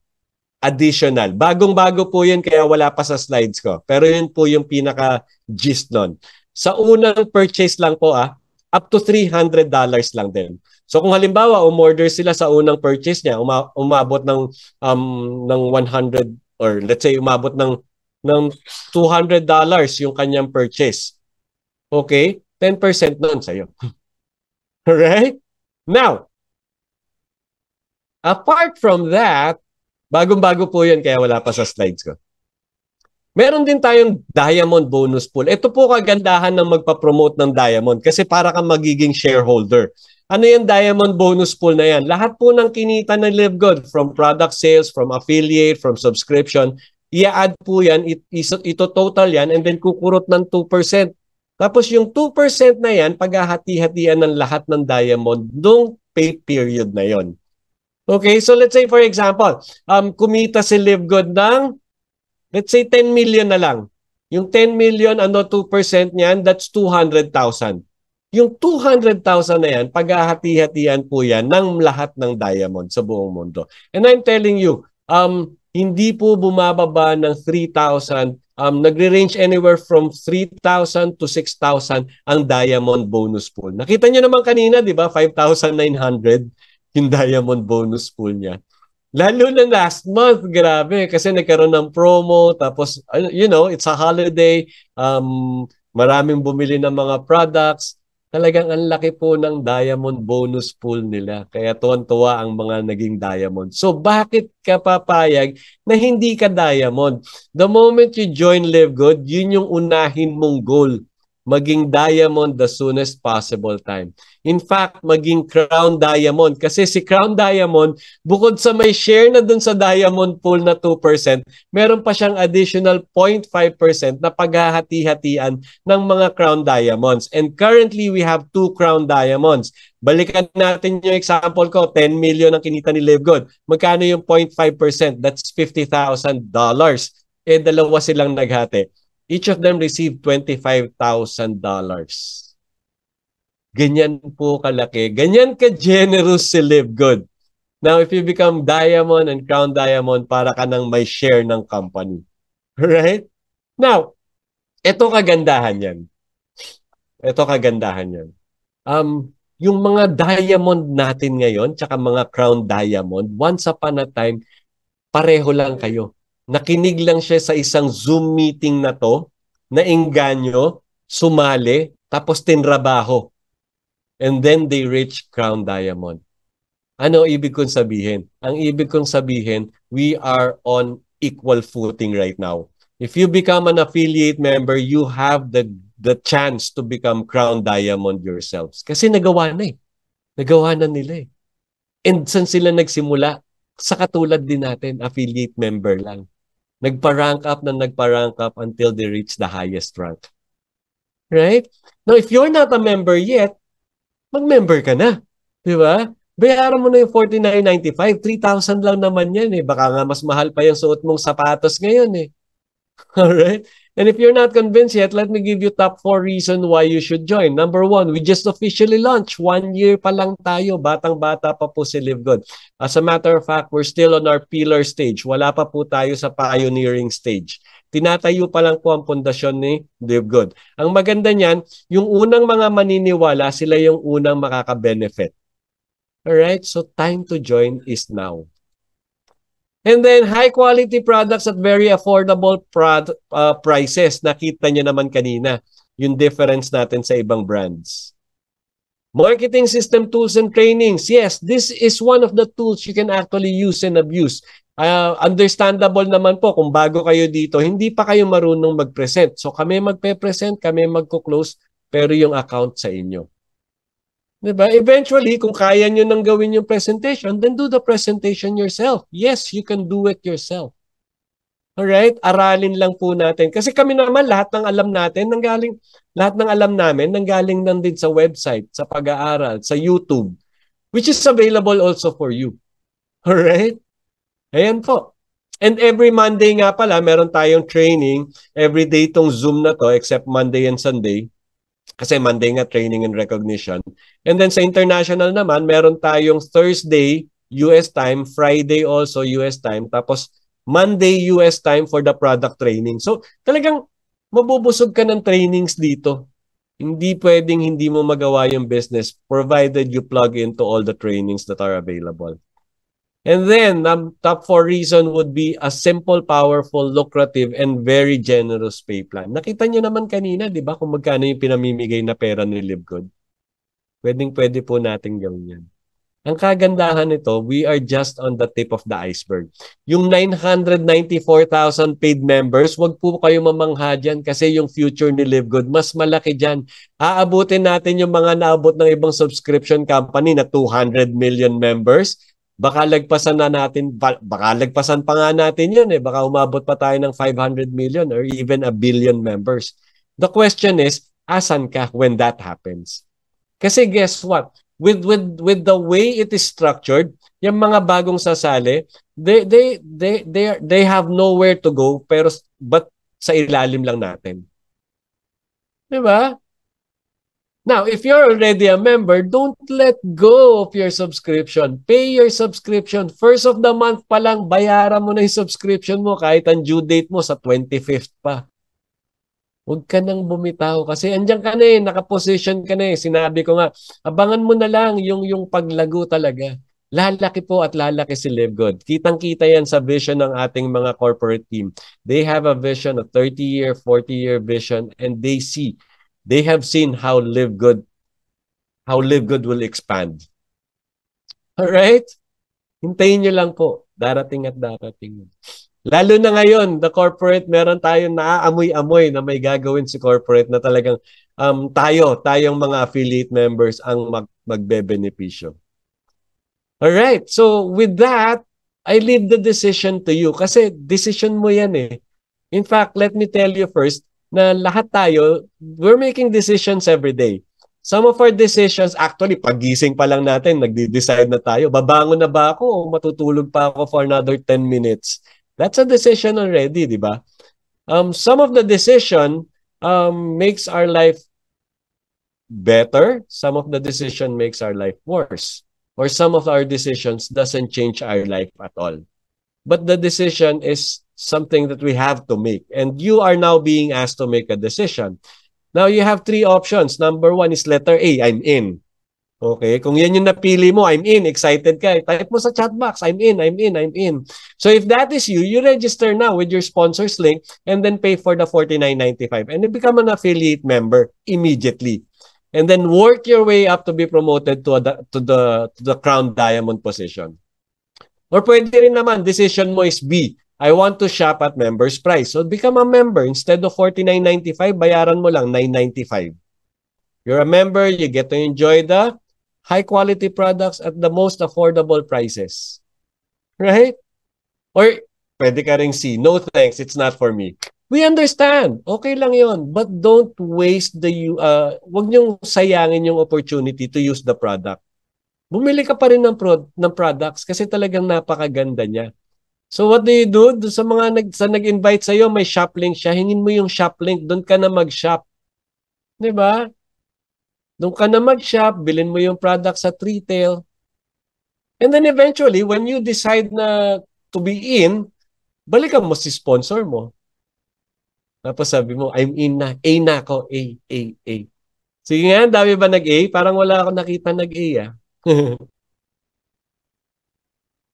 Additional. Bagong-bago po yun, kaya wala pa sa slides ko. Pero yun po yung pinaka-gist nun. Sa unang purchase lang po, up to $300 lang din. So kung halimbawa umorder sila sa unang purchase niya, umabot ng 100 or let's say umabot ng $200 yung kanyang purchase. Okay? 10% nun sa'yo. Alright? Now, apart from that, bagong-bago po yun kaya wala pa sa slides ko. Meron din tayong Diamond Bonus Pool. Ito po kagandahan ng magpa-promote ng Diamond kasi para kang magiging shareholder. Ano yung Diamond Bonus Pool na yan? Lahat po ng kinita ng LiveGood from product sales, from affiliate, from subscription, i-add po yan, ito total yan, and then kukurot ng 2%. Tapos yung 2% na yan, paghahati-hatian ng lahat ng Diamond nung pay period na yon. Okay, so let's say for example, kumita si LiveGood ng let's say 10 million na lang. Yung 10 million, 2% niyan, that's 200,000. Yung 200,000 na yan, paghahati-hatian po yan ng lahat ng Diamond sa buong mundo. And I'm telling you, hindi po bumababa ng 3,000. Nagre-range anywhere from 3,000 to 6,000 ang Diamond Bonus Pool. Nakita nyo naman kanina, di ba? 5,900 yung Diamond Bonus Pool niya. Lalo na last month, grabe, kasi nagkaroon ng promo, tapos, you know, it's a holiday, maraming bumili ng mga products, talagang ang laki po ng Diamond Bonus Pool nila, kaya tuwan-tuwa ang mga naging Diamond. So, bakit ka papayag na hindi ka Diamond? The moment you join LiveGood, yun yung unahin mong goal, maging Diamond the soonest possible time. In fact, maging Crown Diamond. Kasi si Crown Diamond, bukod sa may share na dun sa Diamond Pool na 2%, meron pa siyang additional 0.5% na paghahati-hatian ng mga Crown Diamonds. And currently, we have 2 Crown Diamonds. Balikan natin yung example ko, 10 million ang kinita ni LiveGood. Magkano yung 0.5%? That's $50,000. Eh, dalawa silang naghati. Each of them received $25,000. Ganyan po kalaki. Ganyan ka-generous si LiveGood. Now, if you become Diamond and Crown Diamond, para ka nang may share ng company. Right? Now, ito kagandahan yan. Ito kagandahan yan. Yung mga Diamond natin ngayon, tsaka mga Crown Diamond, once upon a time, pareho lang kayo. Nakinig lang siya sa isang Zoom meeting na to, nainganyo, sumali, tapos tinrabaho. And then they reach Crown Diamond. Ano ibig kong sabihin? Ang ibig kong sabihin, we are on equal footing right now. If you become an affiliate member, you have the chance to become Crown Diamond yourselves. Kasi nagawa na eh. Nagawa na nila eh. And saan sila nagsimula? Sa katulad din natin, affiliate member lang. Nagpa-rank up until they reach the highest rank. Right? Now, if you're not a member yet, mag-member ka na. Di ba? Bayaran mo na yung $49.95. 3,000 lang naman yan eh. Baka nga mas mahal pa yung suot mong sapatos ngayon eh. Alright? And if you're not convinced yet, let me give you top 4 reasons why you should join. Number 1, we just officially launched. 1 year pa lang tayo. Batang-bata pa po si LiveGood. As a matter of fact, we're still on our pillar stage. Wala pa po tayo sa pioneering stage. Tinatayo pa lang po ang pundasyon ni LiveGood. Ang maganda niyan, yung unang mga maniniwala, sila yung unang makaka-benefit. Alright? So time to join is now. And then, high-quality products at very affordable prices. Nakita niyo naman kanina yung difference natin sa ibang brands. Marketing system tools and trainings. Yes, this is one of the tools you can actually use and abuse. Understandable naman po kung bago kayo dito, hindi pa kayo marunong mag-present. So kami magpe-present, kami magko-close, pero yung account sa inyo. Diba? Eventually, kung kaya nyo nang gawin yung presentation, then do the presentation yourself. Yes, you can do it yourself. Alright? Aralin lang po natin. Kasi kami naman, lahat ng alam natin, lahat ng alam namin, nanggaling lang din sa website, sa pag-aaral, sa YouTube, which is available also for you. Alright? Ayan po. And every Monday nga pala, meron tayong training. Every day itong Zoom na to, except Monday and Sunday. Kasi Monday nga training and recognition. And then sa international naman, meron tayong Thursday US time, Friday also US time, tapos Monday US time for the product training. So talagang mabubusog ka ng trainings dito. Hindi pwedeng hindi mo magawa yung business provided you plug into all the trainings that are available. And then, top 4 reason would be a simple, powerful, lucrative, and very generous pay plan. Nakita nyo naman kanina, di ba, kung magkano yung pinamimigay na pera ni LiveGood. Pwedeng-pwede po natin gawin yan. Ang kagandahan nito, we are just on the tip of the iceberg. Yung 994,000 paid members, wag po kayo mamangha dyan kasi yung future ni LiveGood, mas malaki dyan. Aabutin natin yung mga naabot ng ibang subscription company na 200 million members. Baka lagpasan na natin, baka lagpasan pa nga natin yun eh. Baka umabot pa tayo ng 500 million or even a billion members. The question is, asan ka when that happens? Kasi guess what? With the way it is structured, yung mga bagong sasali, they have nowhere to go but sa ilalim lang natin. 'Di ba? Now, if you're already a member, don't let go of your subscription. Pay your subscription. First of the month pa lang, bayaran mo na yung subscription mo kahit ang due date mo sa 25th pa. Huwag ka nang bumitaw kasi andyan ka na eh, nakaposition ka na eh. Sinabi ko nga, abangan mo na lang yung paglago talaga. Lalaki po at lalaki si LiveGood. Kitang-kita yan sa vision ng ating mga corporate team. They have a vision, a 30-year, 40-year vision, and they have seen how LiveGood will expand. Alright? Hintayin nyo lang po. Darating at darating. Lalo na ngayon, the corporate, meron tayong naaamoy-amoy na may gagawin si corporate na talagang tayong mga affiliate members ang magbe-benepisyo. Alright, so with that, I leave the decision to you kasi decision mo yan eh. In fact, let me tell you first na lahat tayo, we're making decisions every day. Some of our decisions, actually, pagising pa lang natin, nagde-decide na tayo, babangon na ba ako o matutulog pa ako for another 10 minutes? That's a decision already, di ba? Some of the decision makes our life better. Some of the decision makes our life worse. Or some of our decisions doesn't change our life at all. But the decision is something that we have to make. And you are now being asked to make a decision. Now, you have 3 options. Number 1 is letter A, I'm in. Okay, kung yan yung napili mo, I'm in, excited ka, type mo sa chat box, I'm in. So if that is you, you register now with your sponsors link and then pay for the $49.95 and you become an affiliate member immediately. And then work your way up to be promoted to the crown diamond position. Or pwede rin naman, decision mo is B, I want to shop at member's price. So become a member. Instead of $49.95, bayaran mo lang $9.95. You're a member, you get to enjoy the high-quality products at the most affordable prices. Right? Or, pwede ka ring C, no thanks, it's not for me. We understand. Okay lang yon. But don't waste wag niyong sayangin yung opportunity to use the product. Bumili ka pa rin ng products kasi talagang napakaganda niya. So what do you do? Sa mga nag-invite sa'yo, may shop link siya. Hingin mo yung shop link, doon ka na mag-shop. Diba? Doon ka na mag-shop, bilhin mo yung product sa retail. And then eventually, when you decide na to be in, balikan mo si sponsor mo. Tapos sabi mo, I'm in na. A na ako. A. Sige nga, dami ba nag-A? Parang wala ako nakita nag-A ah.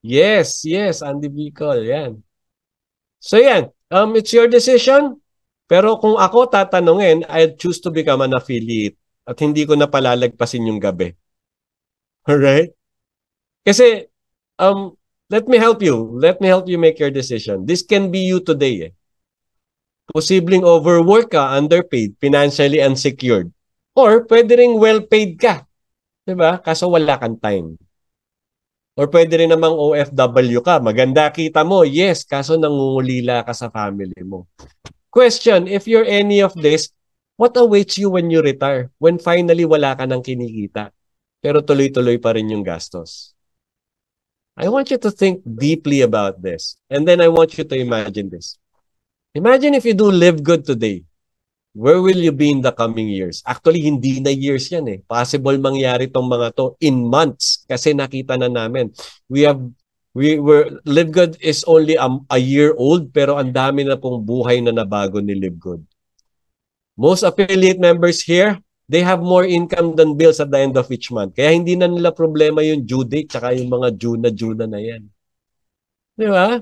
Yes, Andy Bicol, yan. So yan, it's your decision. Pero kung ako tatanungin, I'd choose to become an affiliate. At hindi ko na palalagpasin yung gabi. Alright? Kasi, let me help you. Let me help you make your decision. This can be you today. Posibleng overwork ka, underpaid, financially unsecured. Or pwede ring well-paid ka. Diba? Kaso wala kang time. Or pwede rin namang OFW ka. Maganda kita mo. Yes, kaso nangungulila ka sa family mo. Question, if you're any of this, what awaits you when you retire? When finally wala ka nang kinikita, pero tuloy-tuloy pa rin yung gastos. I want you to think deeply about this. And then I want you to imagine this. Imagine if you do LiveGood today. Where will you be in the coming years? Actually, hindi na years yan eh. Possible mangyari tong mga to in months kasi nakita na namin. LiveGood is only a year old pero ang dami na pong buhay na nabago ni LiveGood. Most affiliate members here they have more income than bills at the end of each month. Kaya hindi na nila problema yung due date tsaka yung mga due na yan. Di ba?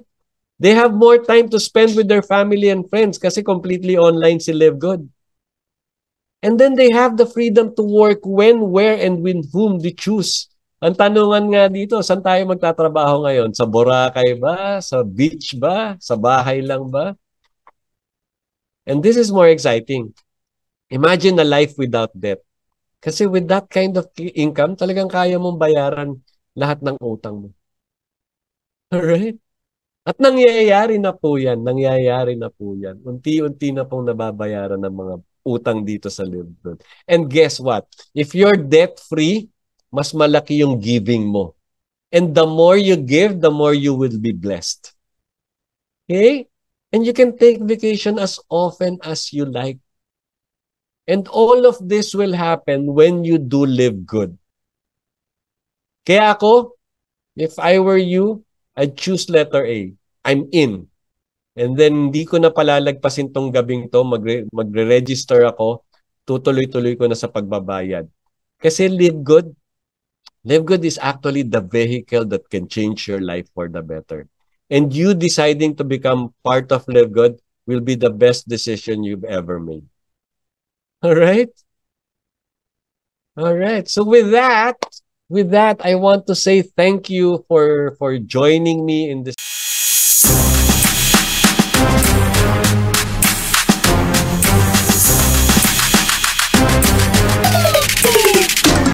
They have more time to spend with their family and friends kasi completely online si Live Good. And then they have the freedom to work when, where, and with whom they choose. Ang tanungan nga dito, saan tayo magtatrabaho ngayon? Sa Boracay ba? Sa beach ba? Sa bahay lang ba? And this is more exciting. Imagine a life without debt. Kasi with that kind of income, talagang kaya mong bayaran lahat ng utang mo. Alright? At nangyayari na po yan. Nangyayari na po yan. Unti-unti na pong nababayaran ng mga utang dito sa Live Good. And guess what? If you're debt-free, mas malaki yung giving mo. And the more you give, the more you will be blessed. Okay? And you can take vacation as often as you like. And all of this will happen when you do Live Good. Kaya ako, if I were you, I'd choose letter A. I'm in. And then hindi ko na palalagpasin tong gabing to, magre-register ako, tutuloy-tuloy ko na sa pagbabayad. Kasi Live Good is actually the vehicle that can change your life for the better. And you deciding to become part of Live Good will be the best decision you've ever made. All right? All right. So with that, I want to say thank you for joining me in this